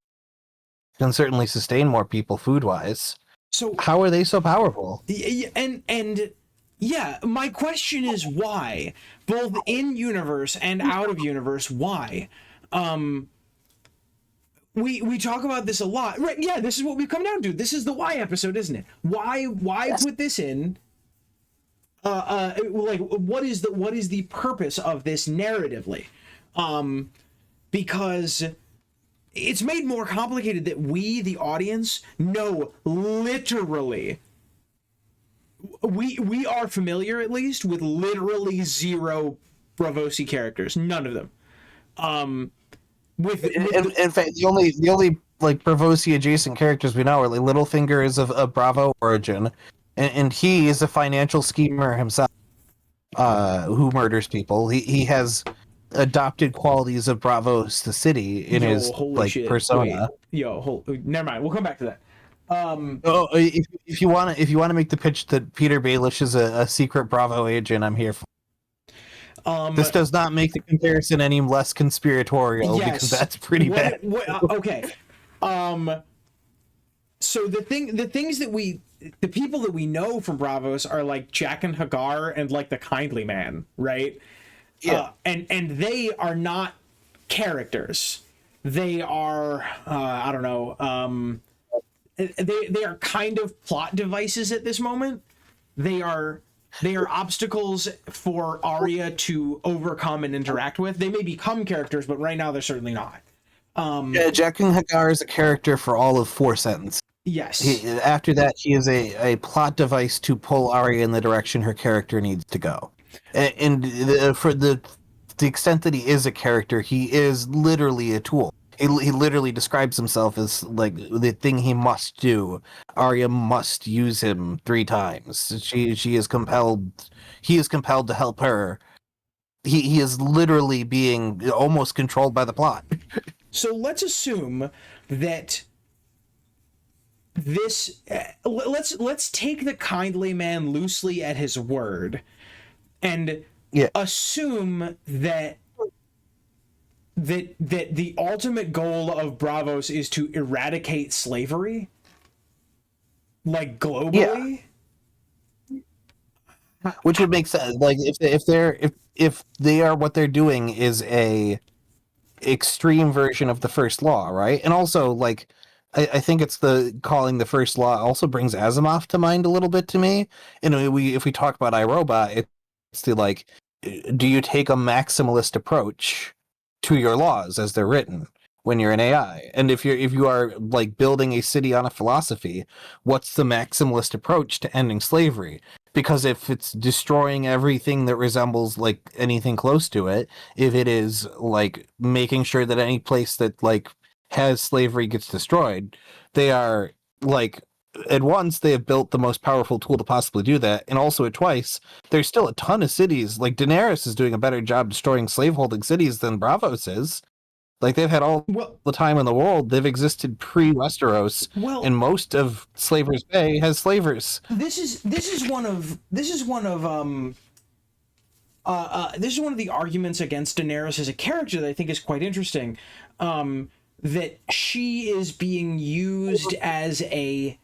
can certainly sustain more people food wise. So how are they so powerful? And yeah, my question is why, both in universe and out of universe, why? We talk about this a lot, right? Yeah, this is what we've come down to. This is the why episode, isn't it? Why yes. Put this in? Like, what is the purpose of this narratively? Because it's made more complicated that we, the audience, know literally. We are familiar, at least, with literally zero Braavosi characters. None of them. In fact, the only like Braavosi adjacent characters we know are like Littlefinger is of Bravo origin, and he is a financial schemer himself, who murders people. He has adopted qualities of Braavos, the city, in his like shit. Persona. Wait, never mind. We'll come back to that. If you want to make the pitch that Peter Baelish is a secret Bravo agent, I'm here for. This does not make the comparison any less conspiratorial, yes, because that's pretty bad. Okay. So the people that we know from Braavos are like Jack and Hagar and like the Kindly Man, right? Yeah. And they are not characters. They are I don't know. They are kind of plot devices at this moment. They are obstacles for Arya to overcome and interact with. They may become characters, but right now they're certainly not. Jack and Hagar is a character for all of 4 sentences. Yes. After that, he is a plot device to pull Arya in the direction her character needs to go. And for the extent that he is a character, he is literally a tool. He literally describes himself as like the thing he must do. Arya must use him 3 times. She is compelled. He is compelled to help her. He is literally being almost controlled by the plot. So let's assume that this. Let's take the Kindly Man loosely at his word, and assume that the ultimate goal of Braavos is to eradicate slavery, like globally. Yeah. Which would make sense. Like if they are what they're doing is a extreme version of the first law, right? And also like I think it's calling the first law also brings Asimov to mind a little bit to me. And if we talk about iRobot, it's the like, do you take a maximalist approach to your laws as they're written when you're an AI? And if you are like building a city on a philosophy, what's the maximalist approach to ending slavery? Because if it's destroying everything that resembles like anything close to it, if it is like making sure that any place that like has slavery gets destroyed, they are like, at once they have built the most powerful tool to possibly do that, and also at twice there's still a ton of cities. Like Daenerys is doing a better job destroying slaveholding cities than Braavos is. Like they've had all the time in the world. They've existed pre-Westeros, and most of Slavers Bay has slavers. This is one of the arguments against Daenerys as a character that I think is quite interesting. That she is being used as a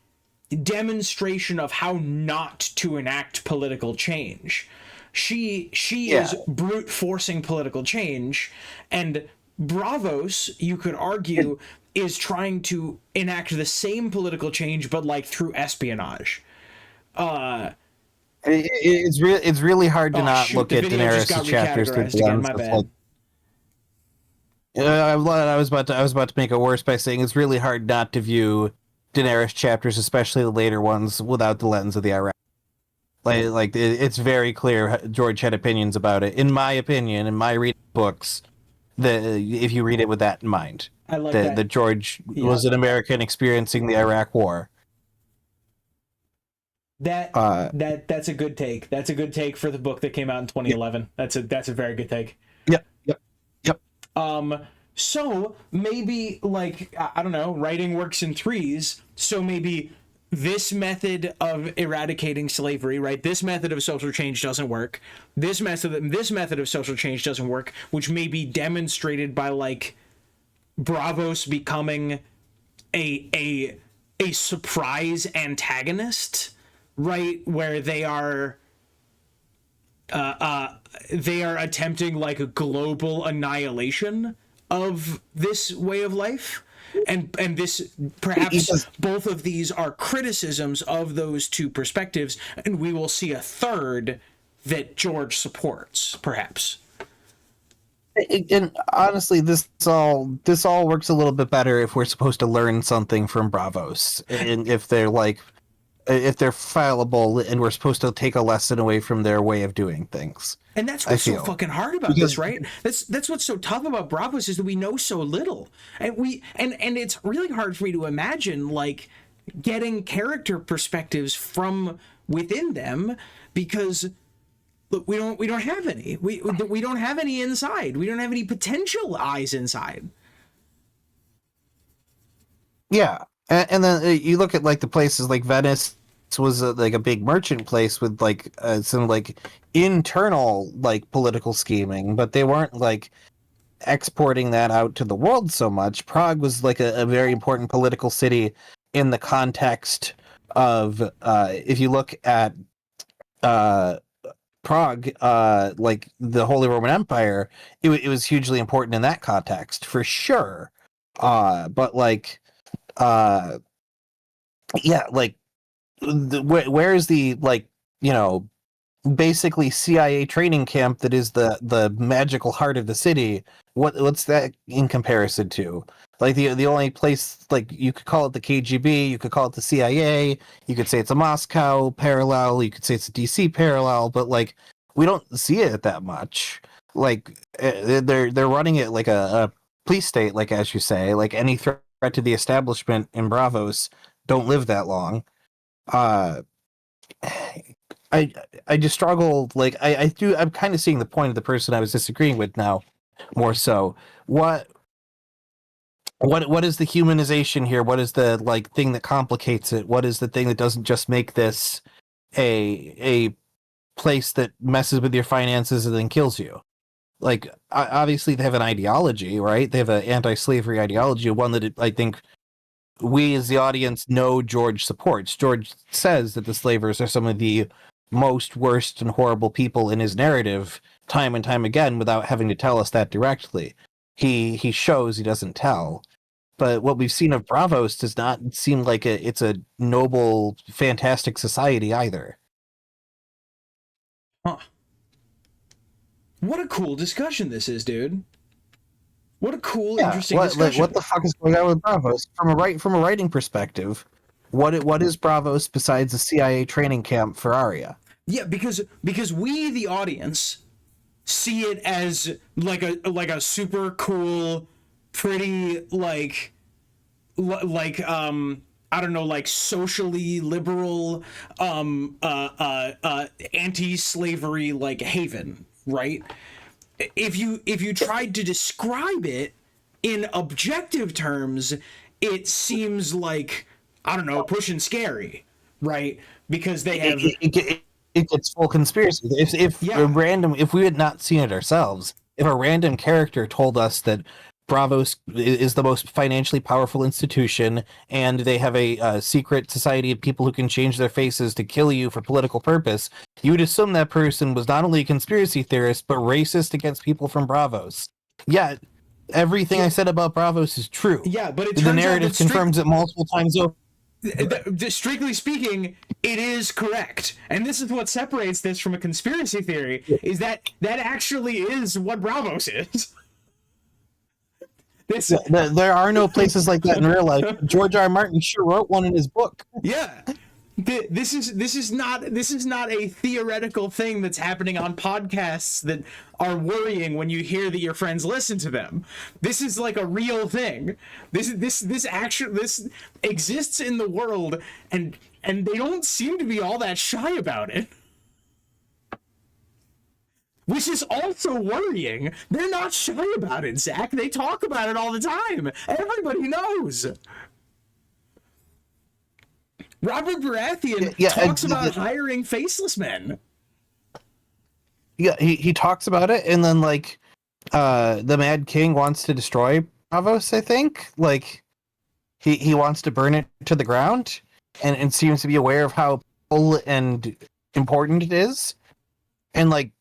demonstration of how not to enact political change. She is brute forcing political change, and Braavos, you could argue, is trying to enact the same political change, but like through espionage. It's really hard to not look at Daenerys' chapters through the lens of like. I was about to make it worse by saying it's really hard not to view Daenerys chapters, especially the later ones, without the lens of the Iraq. Like it's very clear George had opinions about it. In my opinion, in my reading books, if you read it with that in mind, I like that George was an American experiencing the Iraq War. That's a good take. That's a good take for the book that came out in 2011. That's a very good take. Yep. So maybe like, I don't know, writing works in threes. So maybe this method of eradicating slavery, right? This method of social change doesn't work. This method of social change doesn't work, which may be demonstrated by like Braavos becoming a surprise antagonist, right? Where they are attempting like a global annihilation of this way of life. And this, perhaps both of these are criticisms of those two perspectives, and we will see a third that George supports, perhaps. And honestly, this all works a little bit better if we're supposed to learn something from Braavos, and if they're fallible, and we're supposed to take a lesson away from their way of doing things. And that's what's so fucking hard about this, right? That's what's so tough about Braavos, is that we know so little, and it's really hard for me to imagine like getting character perspectives from within them, because look, we don't have any. We don't have any inside. We don't have any potential eyes inside. Yeah, and then you look at like the places like Venice was like a big merchant place with like some like internal like political scheming, but they weren't like exporting that out to the world so much. Prague was like a very important political city in the context of if you look at Prague, like the Holy Roman Empire, it was hugely important in that context for sure. But like yeah, like where is the like, you know, basically CIA training camp that is the magical heart of the city? What's that in comparison to? Like the only place, like, you could call it the KGB, you could call it the CIA, you could say it's a Moscow parallel, you could say it's a DC parallel, but like we don't see it that much. Like they're running it like a police state, like, as you say, like any threat to the establishment in Braavos don't live that long. I just struggle. Like I'm kind of seeing the point of the person I was disagreeing with now, more so. What is the humanization here? What is the like thing that complicates it? What is the thing that doesn't just make this a place that messes with your finances and then kills you? Like, obviously they have an ideology, right? They have an anti-slavery ideology, one that I think we as the audience know George supports. George says that the slavers are some of the most worst and horrible people in his narrative time and time again without having to tell us that directly. He shows, he doesn't tell. But what we've seen of Braavos does not seem like it's a noble, fantastic society either. Huh. What a cool discussion this is, dude. What a cool, interesting discussion. What the fuck is going on with Braavos? From a writing perspective, what is Braavos besides a CIA training camp for Arya? Yeah, because we, the audience, see it as like a super cool, pretty I don't know, like socially liberal, anti-slavery like haven, right? If you tried to describe it in objective terms, it seems like, I don't know, pushing scary, right? Because they have it gets full conspiracy. If we had not seen it ourselves, if a random character told us that Braavos is the most financially powerful institution, and they have a secret society of people who can change their faces to kill you for political purpose, you would assume that person was not only a conspiracy theorist, but racist against people from Braavos. Yeah, everything I said about Braavos is true. Yeah, but the narrative confirms it multiple times over. Strictly speaking, it is correct, and this is what separates this from a conspiracy theory: is that actually is what Braavos is. There are no places like that in real life. George R. Martin sure wrote one in his book. Yeah, this is not a theoretical thing that's happening on podcasts that are worrying when you hear that your friends listen to them. This is like a real thing. This exists in the world, and they don't seem to be all that shy about it. Which is also worrying. They're not shy about it, Zach. They talk about it all the time. Everybody knows. Robert Baratheon talks about hiring faceless men. Yeah, he talks about it, and then like the Mad King wants to destroy Braavos, I think. Like he wants to burn it to the ground, and seems to be aware of how full and important it is. And like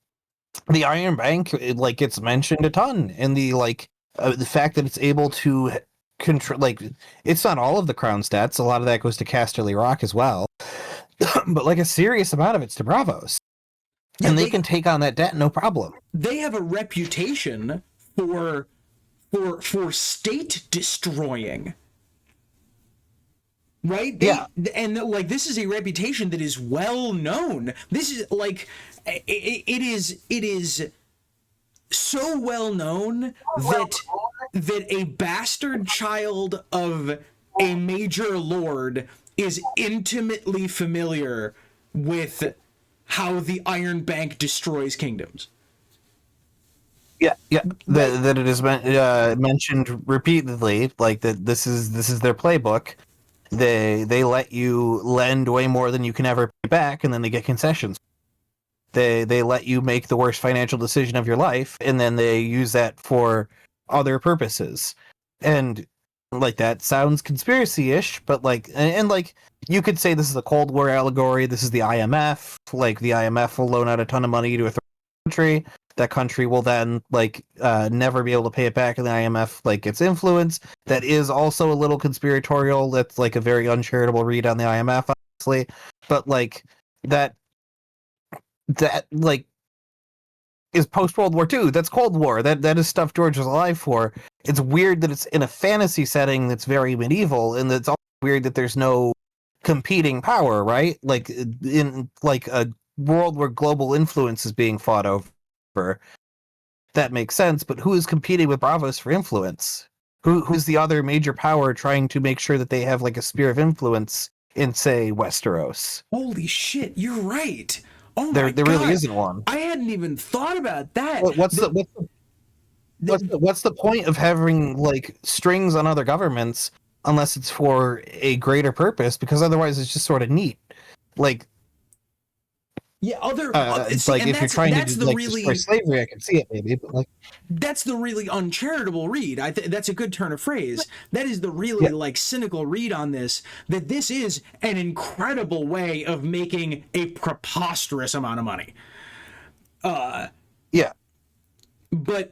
the Iron Bank, like it's mentioned a ton, and the fact that it's able to control, like, it's not all of the crown stats. A lot of that goes to Casterly Rock as well, but like a serious amount of it's to Braavos, and they can take on that debt no problem. They have a reputation for state destroying. Right? And like this is a reputation that is well known. This is like it is so well known that a bastard child of a major lord is intimately familiar with how the Iron Bank destroys kingdoms. Yeah. That it is mentioned repeatedly, like that this is their playbook. They let you lend way more than you can ever pay back, and then they get concessions. They let you make the worst financial decision of your life, and then they use that for other purposes. And like that sounds conspiracy-ish, but like and like you could say this is a Cold War allegory. This is the IMF. Like the IMF will loan out a ton of money to a third country. That country will then never be able to pay it back, and the IMF like gets influence. That is also a little conspiratorial. That's like a very uncharitable read on the IMF, obviously. But like that like is post World War II. That's Cold War. That is stuff George was alive for. It's weird that it's in a fantasy setting that's very medieval, and it's also weird that there's no competing power, right? Like in like a world where global influence is being fought over. That makes sense, but who is competing with Braavos for influence? Who's the other major power trying to make sure that they have like a sphere of influence in, say, Westeros? Holy shit, you're right. Oh my God. There really isn't one. I hadn't even thought about that. What's the point of having like strings on other governments unless it's for a greater purpose? Because otherwise it's just sort of neat. Like yeah, it's like if you're trying to like destroy slavery, I can see it maybe, but like that's the really uncharitable read. That's a good turn of phrase. That is the really like cynical read on this. That this is an incredible way of making a preposterous amount of money. Yeah, but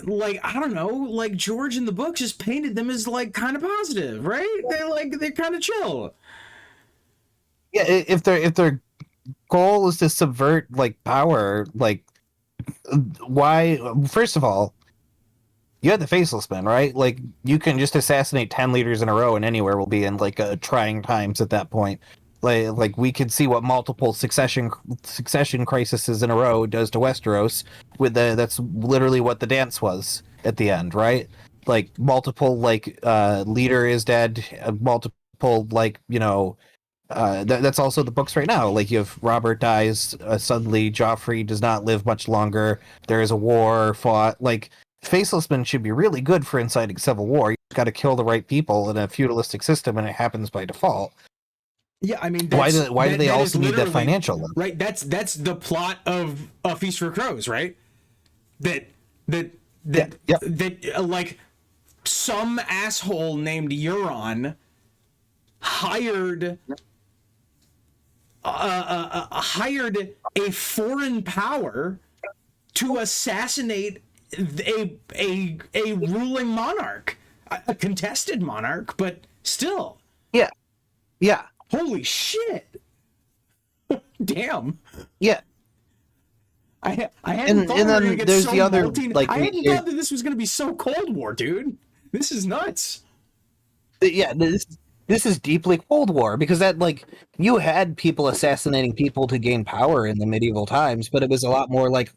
like I don't know, like George in the books just painted them as like kind of positive, right? They're kind of chill. Yeah, if they're goal is to subvert like power, like why? First of all, you had the faceless men, right? Like you can just assassinate 10 leaders in a row, and anywhere will be in like trying times at that point. Like we could see what multiple succession crises in a row does to Westeros. That's literally what the dance was at the end, right? Like multiple leader is dead, multiple that's also the books right now. Like you have Robert dies, suddenly Joffrey does not live much longer. There is a war fought. Like faceless men should be really good for inciting civil war. You got to kill the right people in a feudalistic system, and it happens by default. Yeah, I mean, why do they also need that financial link? Right, that's the plot of A Feast for Crows, right? That like some asshole named Euron hired a foreign power to assassinate a ruling monarch, a contested monarch, but still. Yeah. Holy shit! Damn. Yeah. I hadn't thought we were gonna get there's so the other I hadn't thought that this was gonna be so Cold War, dude. This is nuts. Yeah. This is deeply Cold War, because that you had people assassinating people to gain power in the medieval times, but it was a lot more like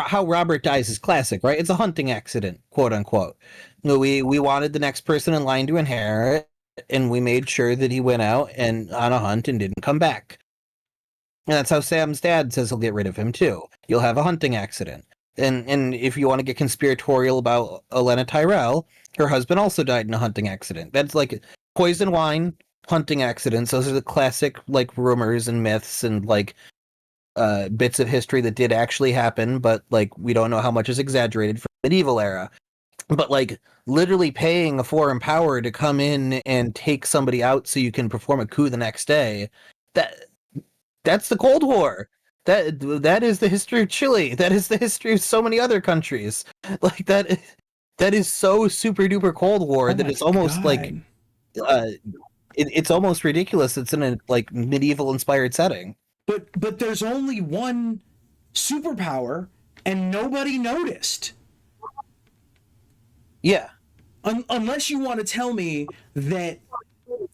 how Robert dies is classic, right? It's a hunting accident, quote unquote. We wanted the next person in line to inherit, and we made sure that he went out and on a hunt and didn't come back. And that's how Sam's dad says he'll get rid of him too. You'll have a hunting accident. And if you want to get conspiratorial about Olenna Tyrell, her husband also died in a hunting accident. That's like poison wine, hunting accidents. Those are the classic rumors and myths and bits of history that did actually happen, but we don't know how much is exaggerated from the medieval era. but like literally paying a foreign power to come in and take somebody out so you can perform a coup the next day, that's the Cold War. That is the history of Chile. That is the history of so many other countries. Like that is so super duper Cold War that it's almost like it's almost ridiculous. It's in a like medieval inspired setting. But there's only one superpower, and nobody noticed. Yeah. Unless you want to tell me that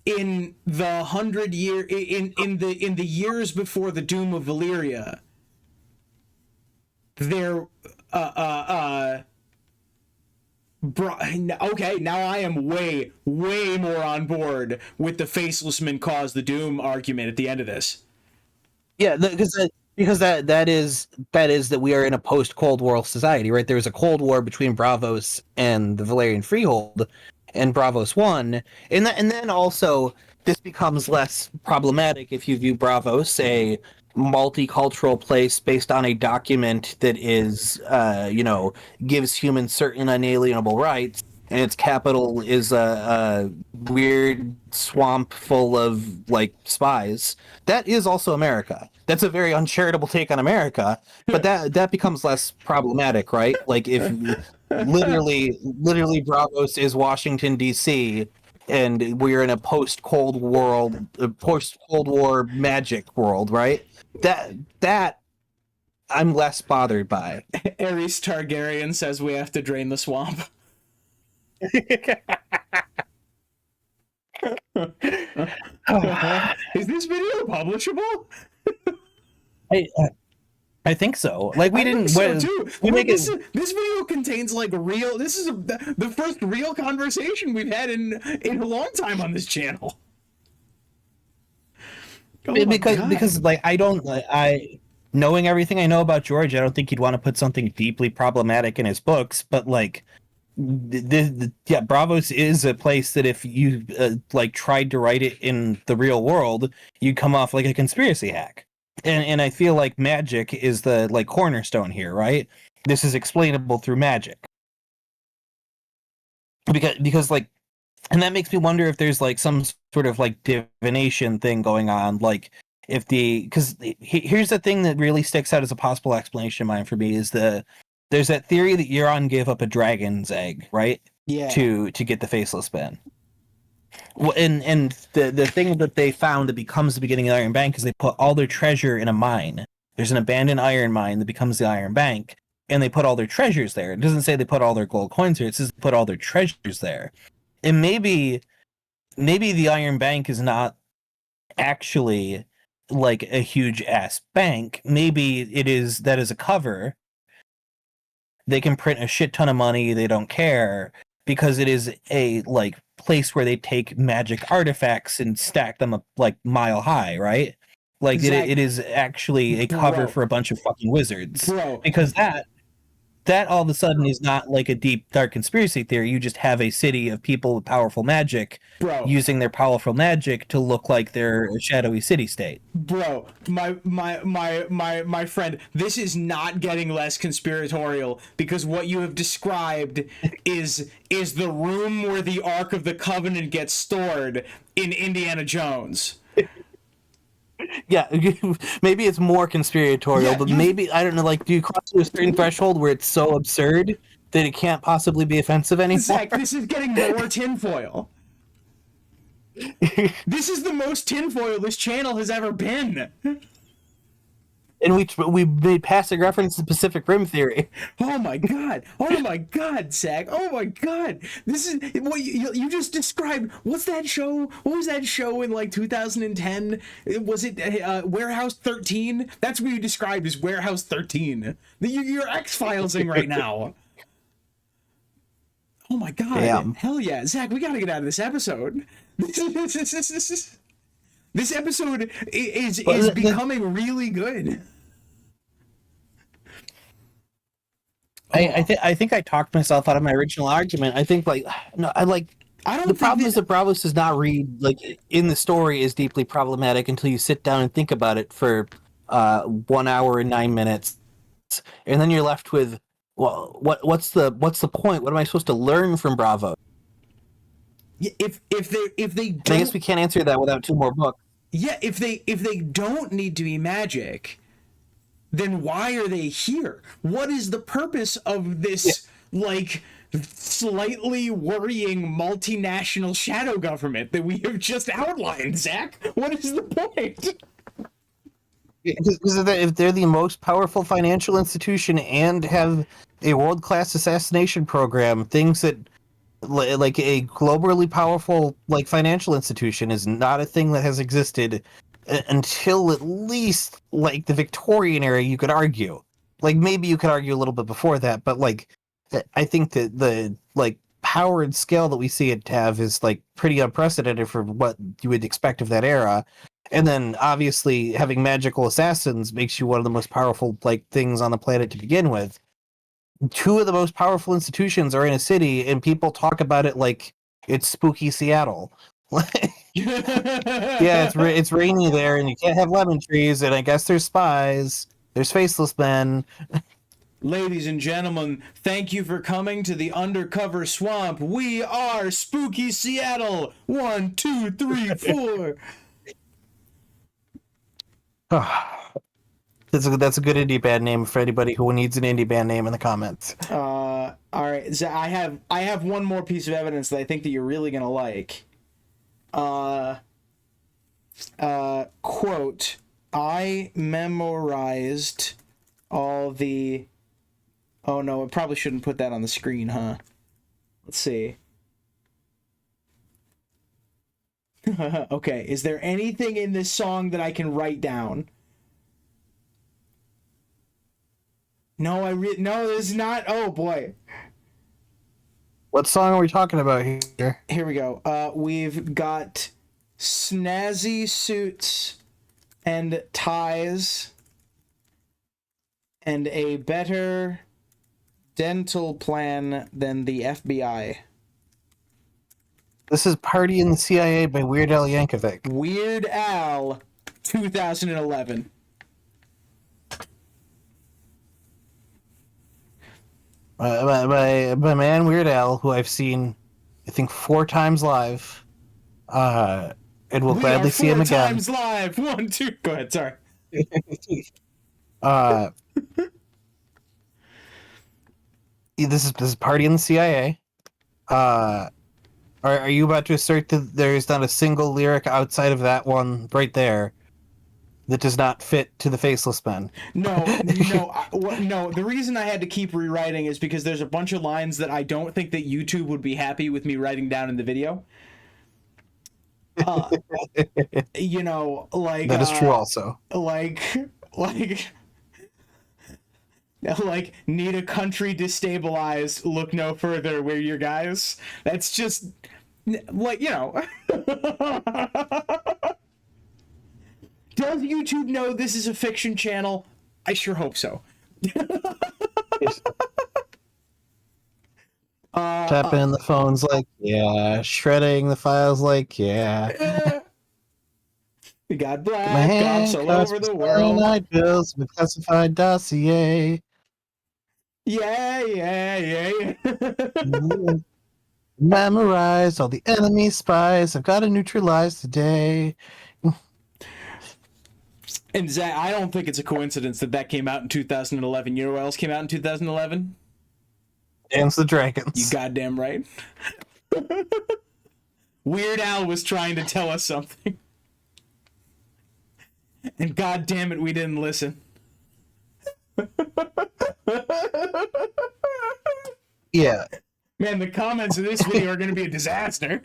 in the 100 year in the years before the doom of Valyria, there okay, now I am way more on board with the faceless men cause the doom argument at the end of this. Yeah, because that is that we are in a post Cold War society, right? There was a Cold War between Braavos and the Valyrian Freehold, and Braavos won, and then also this becomes less problematic if you view Braavos a multicultural place based on a document that is, gives humans certain unalienable rights, and its capital is a weird swamp full of like spies. That is also America. That's a very uncharitable take on America, but that becomes less problematic, right? Like if literally Braavos is Washington D.C. and we're in a post Cold War magic world, right? That I'm less bothered by. Aerys Targaryen says we have to drain the swamp. Is this video publishable? I think so. Like we didn't. So too. This video contains like real. This is the first real conversation we've had in a long time on this channel. Because like I knowing everything I know about George, I don't think he'd want to put something deeply problematic in his books. But like, Braavos is a place that if you like tried to write it in the real world, you'd come off like a conspiracy hack. And I feel like magic is the like cornerstone here, right? This is explainable through magic. Because like, and that makes me wonder if there's like some sort of like divination thing going on, like if because here's the thing that really sticks out as a possible explanation of mine for me is there's that theory that Euron gave up a dragon's egg, right? Yeah. To get the faceless men. Well, and the thing that they found that becomes the beginning of the Iron Bank is they put all their treasure in a mine. There's an abandoned iron mine that becomes the Iron Bank, and they put all their treasures there. It doesn't say they put all their gold coins there. It says they put all their treasures there. And maybe the Iron Bank is not actually like a huge ass bank. Maybe that is a cover. They can print a shit ton of money. They don't care because it is a like place where they take magic artifacts and stack them up like mile high, right? Like exactly. It is actually a cover for a bunch of fucking wizards. Because that all of a sudden is not like a deep dark conspiracy theory. You just have a city of people with powerful magic using their powerful magic to look like they're a shadowy city state. Bro, my friend, this is not getting less conspiratorial because what you have described is the room where the Ark of the Covenant gets stored in Indiana Jones. Yeah, maybe it's more conspiratorial, but maybe, I don't know, like, do you cross to a certain threshold where it's so absurd that it can't possibly be offensive anymore? Zach, this is getting more tinfoil. This is the most tinfoil this channel has ever been. And we made passing reference to Pacific Rim theory. Oh my god, Zach! Oh my god, this is what you just described. What's that show? What was that show in like 2010? Was it Warehouse 13? That's what you described as Warehouse 13. You're X-Filesing right now. Oh my god! Damn. Hell yeah, Zach! We gotta get out of this episode. This episode is becoming really good. I think I talked myself out of my original argument. I think the problem is that Braavos does not read like in the story is deeply problematic until you sit down and think about it for 1 hour and 9 minutes, and then you're left with well, what's the point? What am I supposed to learn from Bravo? If they don't, I guess we can't answer that without 2 more books. Yeah, if they don't need to be magic, then why are they here? What is the purpose of this like slightly worrying multinational shadow government that we have just outlined, Zach? What is the point? Because if they're the most powerful financial institution and have a world-class assassination program, things that like a globally powerful like financial institution is not a thing that has existed until at least like the Victorian era. You could argue, like maybe you could argue a little bit before that, but like I think that the like power and scale that we see it have is like pretty unprecedented for what you would expect of that era. And then obviously having magical assassins makes you one of the most powerful like things on the planet to begin with. 2 of the most powerful institutions are in a city, and people talk about it like it's spooky Seattle. Yeah, it's rainy there, and you can't have lemon trees, and I guess there's spies. There's faceless men. Ladies and gentlemen, thank you for coming to the undercover swamp. We are Spooky Seattle. 1, 2, 3, 4. That's a good indie band name for anybody who needs an indie band name in the comments. All right, so I have one more piece of evidence that I think that you're really gonna like. Quote: I memorized all the. Oh no, I probably shouldn't put that on the screen, huh? Let's see. Okay, is there anything in this song that I can write down? No, no, there's not. Oh boy. What song are we talking about here? Here we go. We've got snazzy suits and ties and a better dental plan than the FBI. This is Party in the CIA by Weird Al Yankovic. Weird Al, 2011. My man Weird Al, who I've seen, I think 4 times live, and will gladly see him again. 4 times live. 1, 2. Go ahead. Sorry. This is Party in the CIA. Are you about to assert that there's not a single lyric outside of that one right there that does not fit to the Faceless Men? No. No. The reason I had to keep rewriting is because there's a bunch of lines that I don't think that YouTube would be happy with me writing down in the video. You know, like that is true. Also, like need a country destabilized, look no further, we're your guys. That's just like, you know. Does YouTube know this is a fiction channel? I sure hope so. Tapping in the phones like, yeah. Shredding the files like, yeah. We got black ops all over the world. Night bills with classified dossier. Yeah. Memorized all the enemy spies. I've got to neutralize today. And Zach, I don't think it's a coincidence that came out in 2011. You know what else came out in 2011? Dance the Dragons. You goddamn right. Weird Al was trying to tell us something. And goddamn it, we didn't listen. Yeah. Man, the comments of this video are going to be a disaster.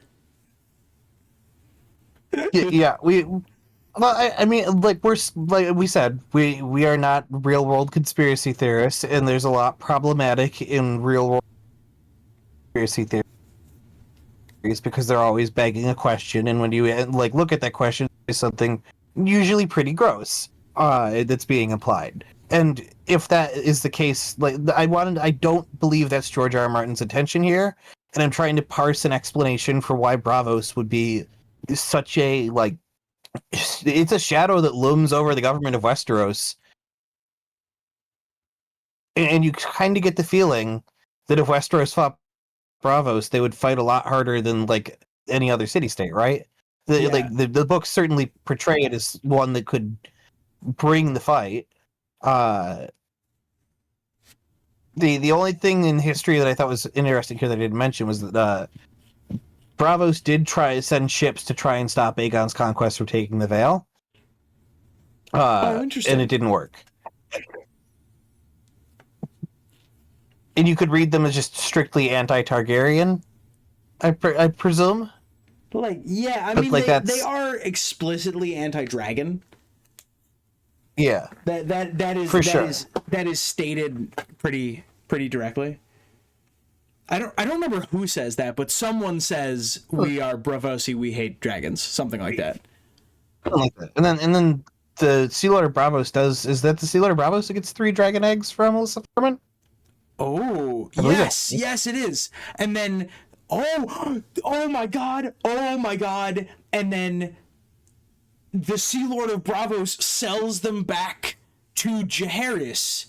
Yeah, I mean, like we said, we are not real world conspiracy theorists, and there's a lot problematic in real world conspiracy theories because they're always begging a question, and when you like look at that question, there's something usually pretty gross that's being implied. And if that is the case, like I don't believe that's George R. R. Martin's intention here, and I'm trying to parse an explanation for why Braavos would be such a like. It's a shadow that looms over the government of Westeros. and you kind of get the feeling that if Westeros fought Braavos, they would fight a lot harder than like any other city-state, right? The books certainly portray it as one that could bring the fight. The only thing in history that I thought was interesting here that I didn't mention was that Braavos did try to send ships to try and stop Aegon's conquest from taking the Vale. Interesting. And it didn't work. And you could read them as just strictly anti-Targaryen, I presume. Like, yeah, I mean, like they are explicitly anti-dragon. Yeah, that is stated pretty directly. I don't remember who says that, but someone says we are Braavosi, we hate dragons, something like that. Like that. And then the Sea Lord of Braavos is that the Sea Lord of Braavos that gets 3 dragon eggs from Alyssa Furman? Oh, yes, it is. And then oh my god, and then the Sea Lord of Braavos sells them back to Jaehaerys,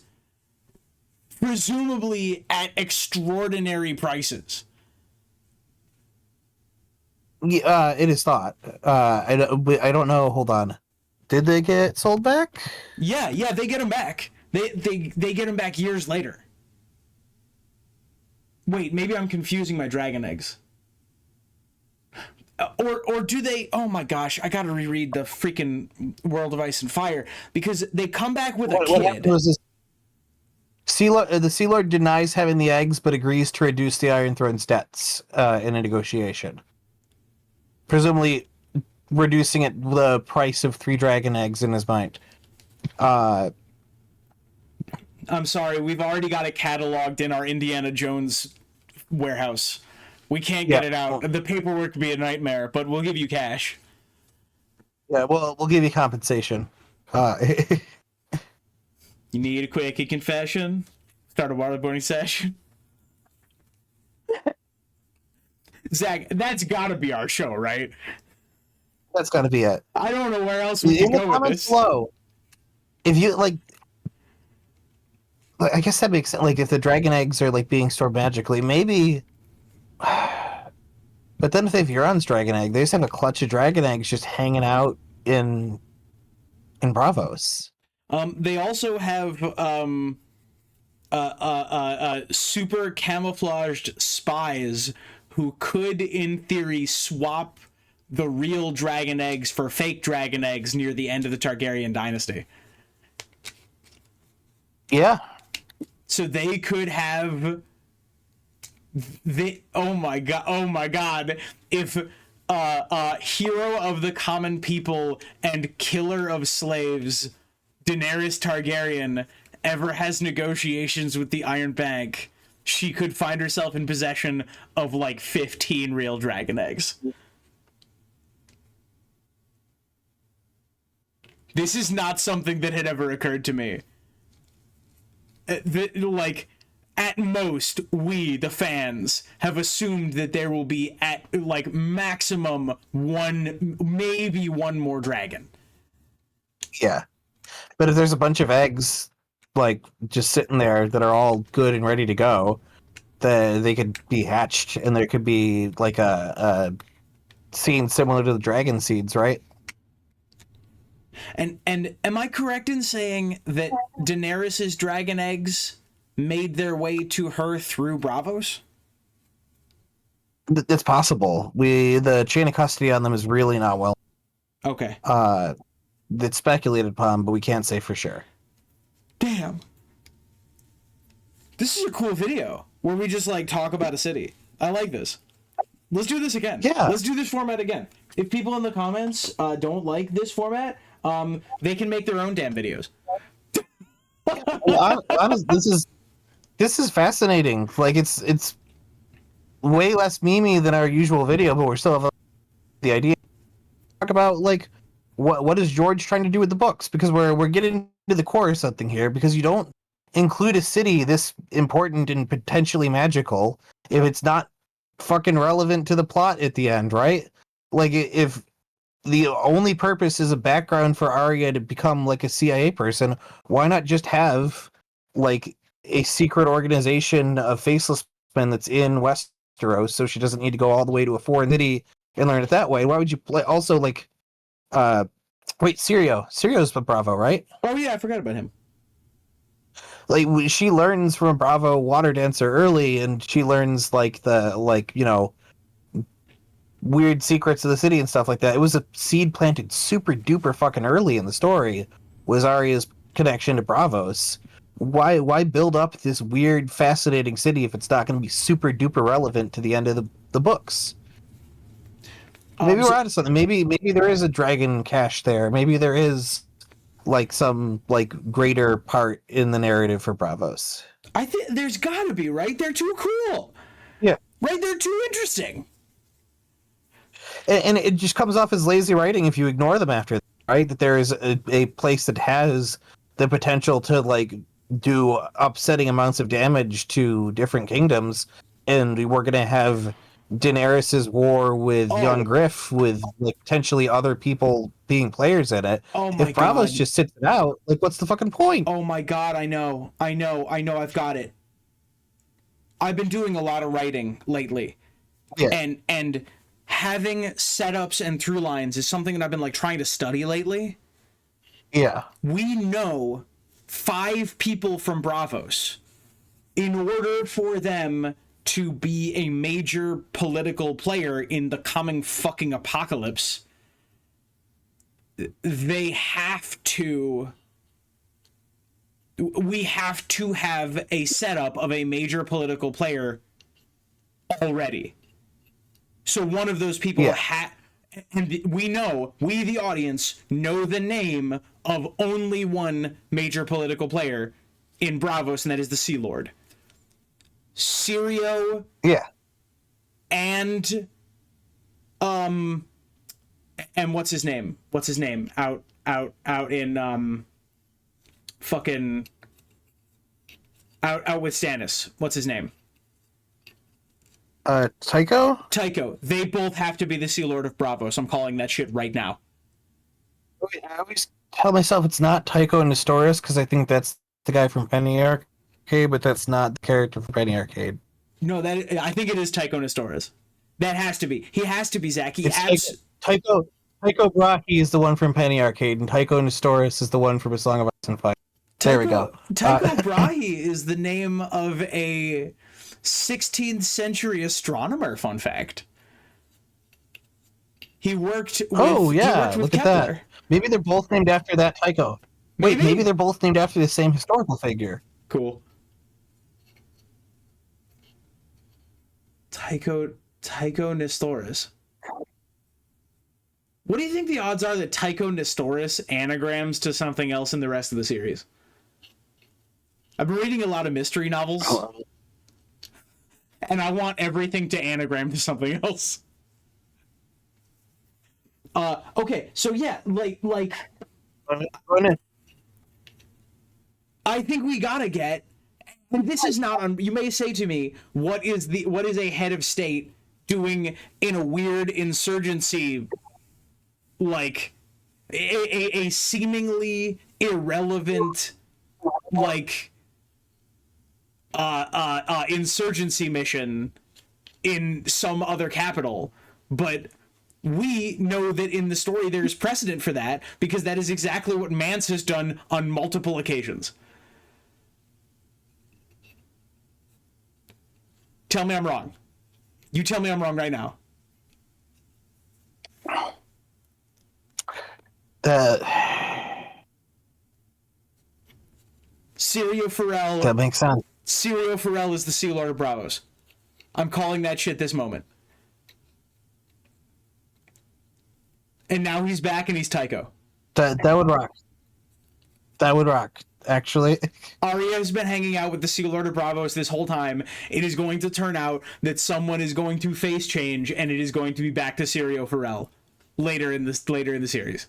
presumably at extraordinary prices. Yeah, it is thought. I don't know. Hold on. Did they get sold back? Yeah, they get them back. They get them back years later. Wait, maybe I'm confusing my dragon eggs. Or do they? Oh my gosh, I gotta reread the freaking World of Ice and Fire because they come back with a kid. Was this? The Sea Lord denies having the eggs, but agrees to reduce the Iron Throne's debts in a negotiation. Presumably, reducing it the price of 3 dragon eggs in his mind. I'm sorry, we've already got it cataloged in our Indiana Jones warehouse. We can't get it out. The paperwork would be a nightmare, but we'll give you cash. Yeah, we'll give you compensation. You need a quickie confession? Start a waterboarding session? Zach, that's gotta be our show, right? That's gotta be it. I don't know where else we can go with this. Below, if you like, I guess that makes sense. Like, if the dragon eggs are like being stored magically, maybe. But then if they have Euron's dragon egg, they just have a clutch of dragon eggs just hanging out in Braavos. They also have super camouflaged spies who could, in theory, swap the real dragon eggs for fake dragon eggs near the end of the Targaryen dynasty. Yeah. So they could have oh my god, if hero of the common people and killer of slaves Daenerys Targaryen ever has negotiations with the Iron Bank, she could find herself in possession of like 15 real dragon eggs. This is not something that had ever occurred to me. Like, at most, we, the fans, have assumed that there will be at like maximum one, maybe one more dragon. Yeah. But if there's a bunch of eggs, like, just sitting there that are all good and ready to go, they could be hatched, and there could be, like, a scene similar to the dragon seeds, right? And am I correct in saying that Daenerys' dragon eggs made their way to her through Braavos? It's possible. The chain of custody on them is really not well. Okay. It's speculated upon, but we can't say for sure. Damn. This is a cool video where we just like talk about a city. I like this. Let's do this again. Yeah. Let's do this format again. If people in the comments don't like this format, they can make their own damn videos. Well, this is fascinating. Like, it's way less memey than our usual video, but we're still have the idea. Talk about like what is George trying to do with the books, because we're getting to the core of something here, because you don't include a city this important and potentially magical if it's not fucking relevant to the plot at the end, right? Like, if the only purpose is a background for Arya to become like a CIA person, why not just have like a secret organization of faceless men that's in Westeros, so she doesn't need to go all the way to a foreign city and learn it that way. Why would you play? Also, like, wait, Sirio's a Bravo, right? Oh yeah, I forgot about him. Like, she learns from a Bravo water dancer early, and she learns like the weird secrets of the city and stuff like that. It was a seed planted super duper fucking early in the story. Was Arya's connection to Braavos? Why build up this weird, fascinating city if it's not going to be super duper relevant to the end of the books? Maybe we're onto something. Maybe there is a dragon cache there. Maybe there is like some like greater part in the narrative for Braavos. I think there's got to be, right? They're too cool. Yeah. Right? They're too interesting. And it just comes off as lazy writing if you ignore them after that, right? That there is a place that has the potential to like do upsetting amounts of damage to different kingdoms, and we're gonna have Daenerys's war with young Griff, with like potentially other people being players in it. Oh my if Braavos God. just sits it out, like what's the fucking point? Oh my God, I know, I've got it. I've been doing a lot of writing lately. Yeah. And having setups and through lines is something that I've been like trying to study lately. Yeah. We know 5 people from Braavos. In order for them to be a major political player in the coming fucking apocalypse, we have to have a setup of a major political player already. So one of those people and we the audience know the name of only one major political player in Braavos, and that is the Sea Lord. Syrio. Yeah. And what's his name? Out in fucking out with Stannis. What's his name? Tycho? They both have to be the Sea Lord of Braavos. I'm calling that shit right now. I always tell myself it's not Tycho Nestoris because I think that's the guy from Penny Arcade, but that's not the character from Penny Arcade. No, I think it is Tycho Nestoris. That has to be. He has to be, Zach. Tycho Brahe is the one from Penny Arcade, and Tycho Nestoris is the one from A Song of Ice and Fire. There we go. Tycho Brahe is the name of a 16th century astronomer, fun fact. He worked with look Kepler. at that. Maybe they're both named after that Tycho. Wait, maybe they're both named after the same historical figure. Cool. Tycho Nestoris. What do you think the odds are that Tycho Nestoris anagrams to something else in the rest of the series? I've been reading a lot of mystery novels. And I want everything to anagram to something else. Okay, so yeah, like I think we gotta get, and this is not you may say to me, what is a head of state doing in a weird insurgency, like a seemingly irrelevant like insurgency mission in some other capital, but we know that in the story there's precedent for that because that is exactly what Mance has done on multiple occasions. Tell me I'm wrong. You tell me I'm wrong right now. Syrio Forel. That makes sense. Syrio Forel is the Sea Lord of Braavos. I'm calling that shit this moment. And now he's back and he's Tycho. That would rock. That would rock, actually. Arya has been hanging out with the Sea Lord of Braavos this whole time. It is going to turn out that someone is going to face change, and it is going to be back to Syrio Forel later in the series.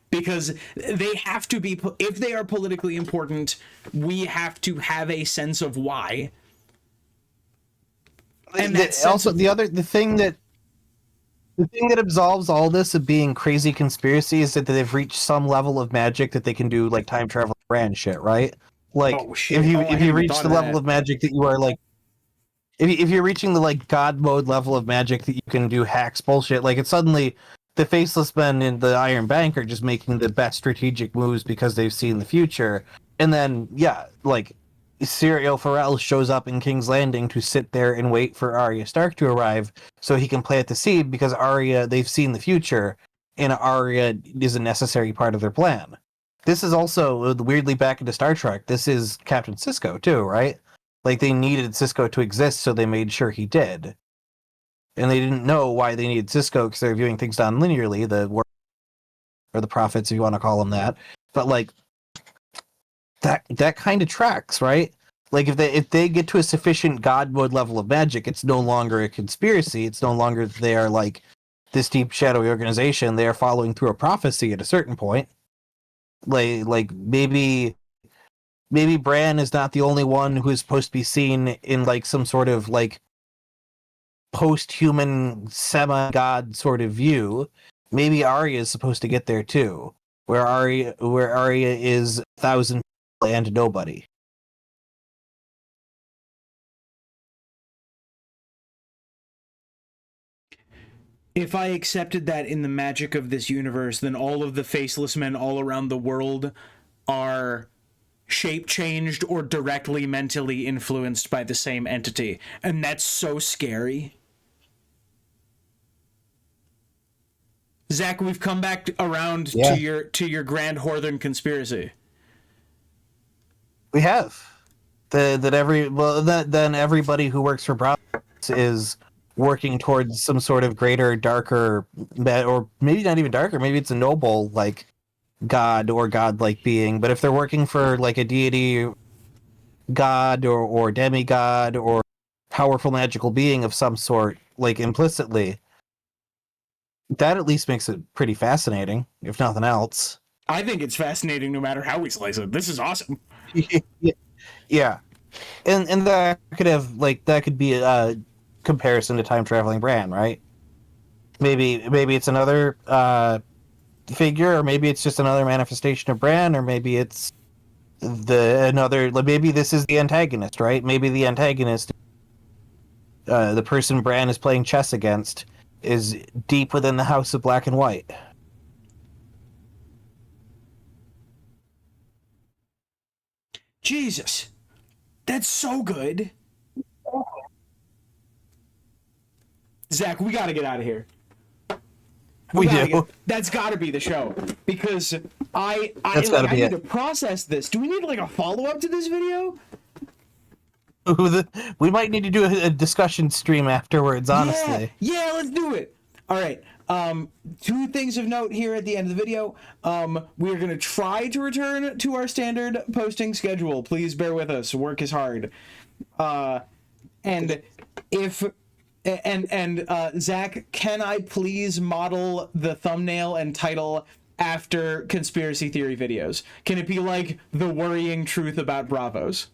Because they have to be, if they are politically important, we have to have a sense of why. And the thing that absolves all this of being crazy conspiracy is that they've reached some level of magic that they can do like time travel brand shit, right? Like, Oh shit! if you reach the level of magic that you are like, if you're reaching the like god mode level of magic that you can do hacks bullshit, like it's suddenly the faceless men in the Iron Bank are just making the best strategic moves because they've seen the future. And then like Serial Pharrell shows up in King's Landing to sit there and wait for Arya Stark to arrive so he can plant the seed because they've seen the future and Arya is a necessary part of their plan. This is also weirdly back into Star Trek. This is Captain Sisko too, right? Like they needed Sisko to exist, so they made sure he did. And they didn't know why they needed Sisko because they're viewing things non-linearly, or the prophets, if you want to call them that. But like that kind of tracks, right? Like if they get to a sufficient god mode level of magic, it's no longer a conspiracy. It's no longer they are like this deep shadowy organization. They are following through a prophecy at a certain point. Like maybe Bran is not the only one who is supposed to be seen in like some sort of like post-human semi-god sort of view. Maybe Arya is supposed to get there too, where Arya is 1,000 and nobody. If I accepted that in the magic of this universe, then all of the faceless men all around the world are shape changed or directly mentally influenced by the same entity. And that's so scary. Zach, we've come back around to your Grand Northern conspiracy. We have. Then everybody who works for Braavos is working towards some sort of greater, darker, or maybe not even darker, maybe it's a noble, like, god or godlike being. But if they're working for, like, a deity, god, or demigod, or powerful magical being of some sort, like, implicitly, that at least makes it pretty fascinating, if nothing else. I think it's fascinating no matter how we slice it. This is awesome. Yeah. And that could be a comparison to time traveling Bran, right? Maybe it's another figure, or maybe it's just another manifestation of Bran, or maybe it's maybe this is the antagonist, right? Maybe the antagonist, the person Bran is playing chess against, is deep within the House of Black and White. Jesus, that's so good. Zach, we gotta get out of here. We do. That's gotta be the show, because I need to process this. Do we need like a follow-up to this video? We might need to do a discussion stream afterwards, honestly. Yeah, let's do it. All right. Two things of note here at the end of the video. We are going to try to return to our standard posting schedule. Please bear with us. Work is hard. And Zach, can I please model the thumbnail and title after conspiracy theory videos? Can it be like The Worrying Truth About Braavos?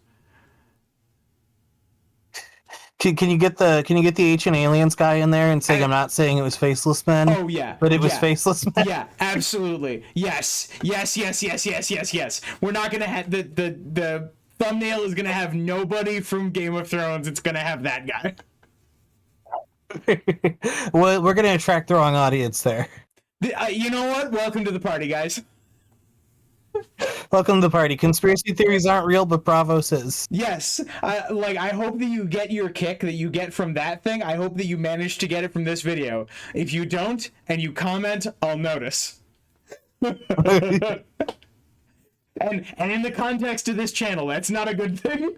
Can you get the Ancient Aliens guy in there and say I'm not saying it was faceless men? Oh yeah, but it was faceless men. Yeah, absolutely. Yes. We're not gonna have the thumbnail is gonna have nobody from Game of Thrones. It's gonna have that guy. Well, we're gonna attract the wrong audience there. You know what? Welcome to the party, guys. Welcome to the party. Conspiracy theories aren't real, but Braavos is. Yes. I hope that you get your kick that you get from that thing. I hope that you manage to get it from this video. If you don't, and you comment, I'll notice. And in the context of this channel, that's not a good thing.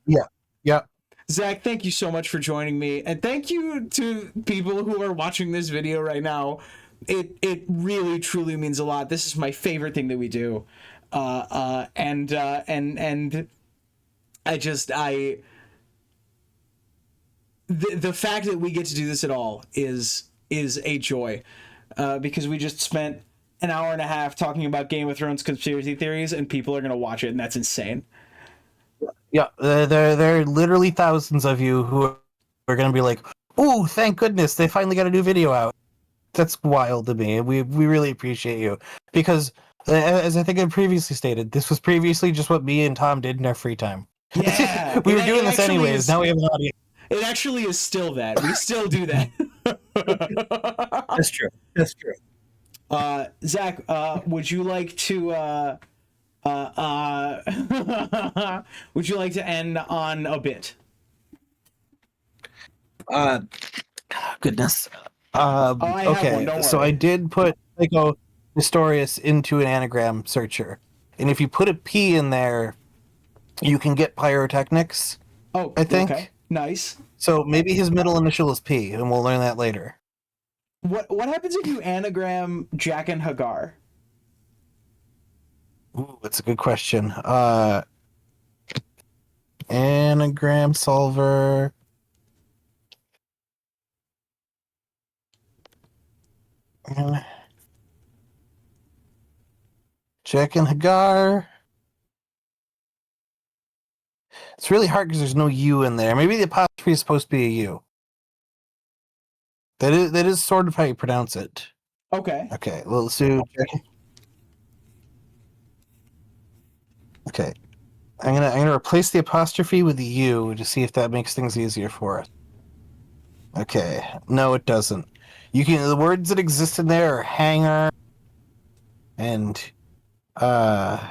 Yeah. Zach, thank you so much for joining me. And thank you to people who are watching this video right now. It really truly means a lot. This is my favorite thing that we do, and the fact that we get to do this at all is a joy, because we just spent an hour and a half talking about Game of Thrones conspiracy theories, and people are gonna watch it, and that's insane. Yeah, there are literally thousands of you who are gonna be like, "Ooh, thank goodness they finally got a new video out." That's wild to me. We really appreciate you, because As I think I previously stated, this was previously just what me and Tom did in our free time. Yeah, We were doing this anyways. Now we have an audience. It actually is still that. We still do that. That's true. That's true. Zach, would you like to would you like to end on a bit? Goodness. I have Okay, one, don't so worry. I did put Psycho Nestorius into an anagram searcher, and if you put a P in there, you can get pyrotechnics. Oh, I think. okay. Nice. So maybe his middle initial is P, and we'll learn that later. What happens if you anagram Jack and Hagar? Ooh, that's a good question. Anagram solver. Jack and Hagar. It's really hard because there's no U in there. Maybe the apostrophe is supposed to be a U. That is sort of how you pronounce it. Okay. Okay, well, let's do. Okay, I'm gonna replace the apostrophe with the U to see if that makes things easier for us. Okay, no, it doesn't. The words that exist in there are hanger and I'm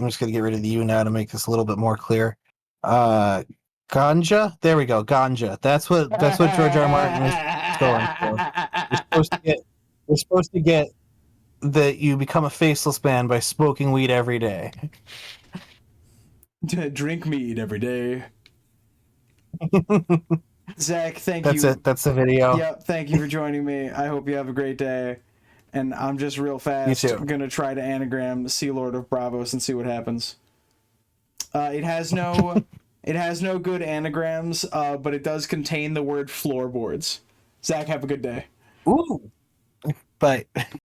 just gonna get rid of the U now to make this a little bit more clear. Ganja. There we go. Ganja. That's what George R. R. Martin is going for. We're supposed to get that you become a faceless man by smoking weed every day. Drink mead every day. Zach, thank That's you. it. That's the video. Yep, thank you for joining me. I hope you have a great day. And I'm just real fast gonna try to anagram Sea Lord of Braavos and see what happens. It has no good anagrams, but it does contain the word floorboards. Zach, have a good day. Ooh. Bye.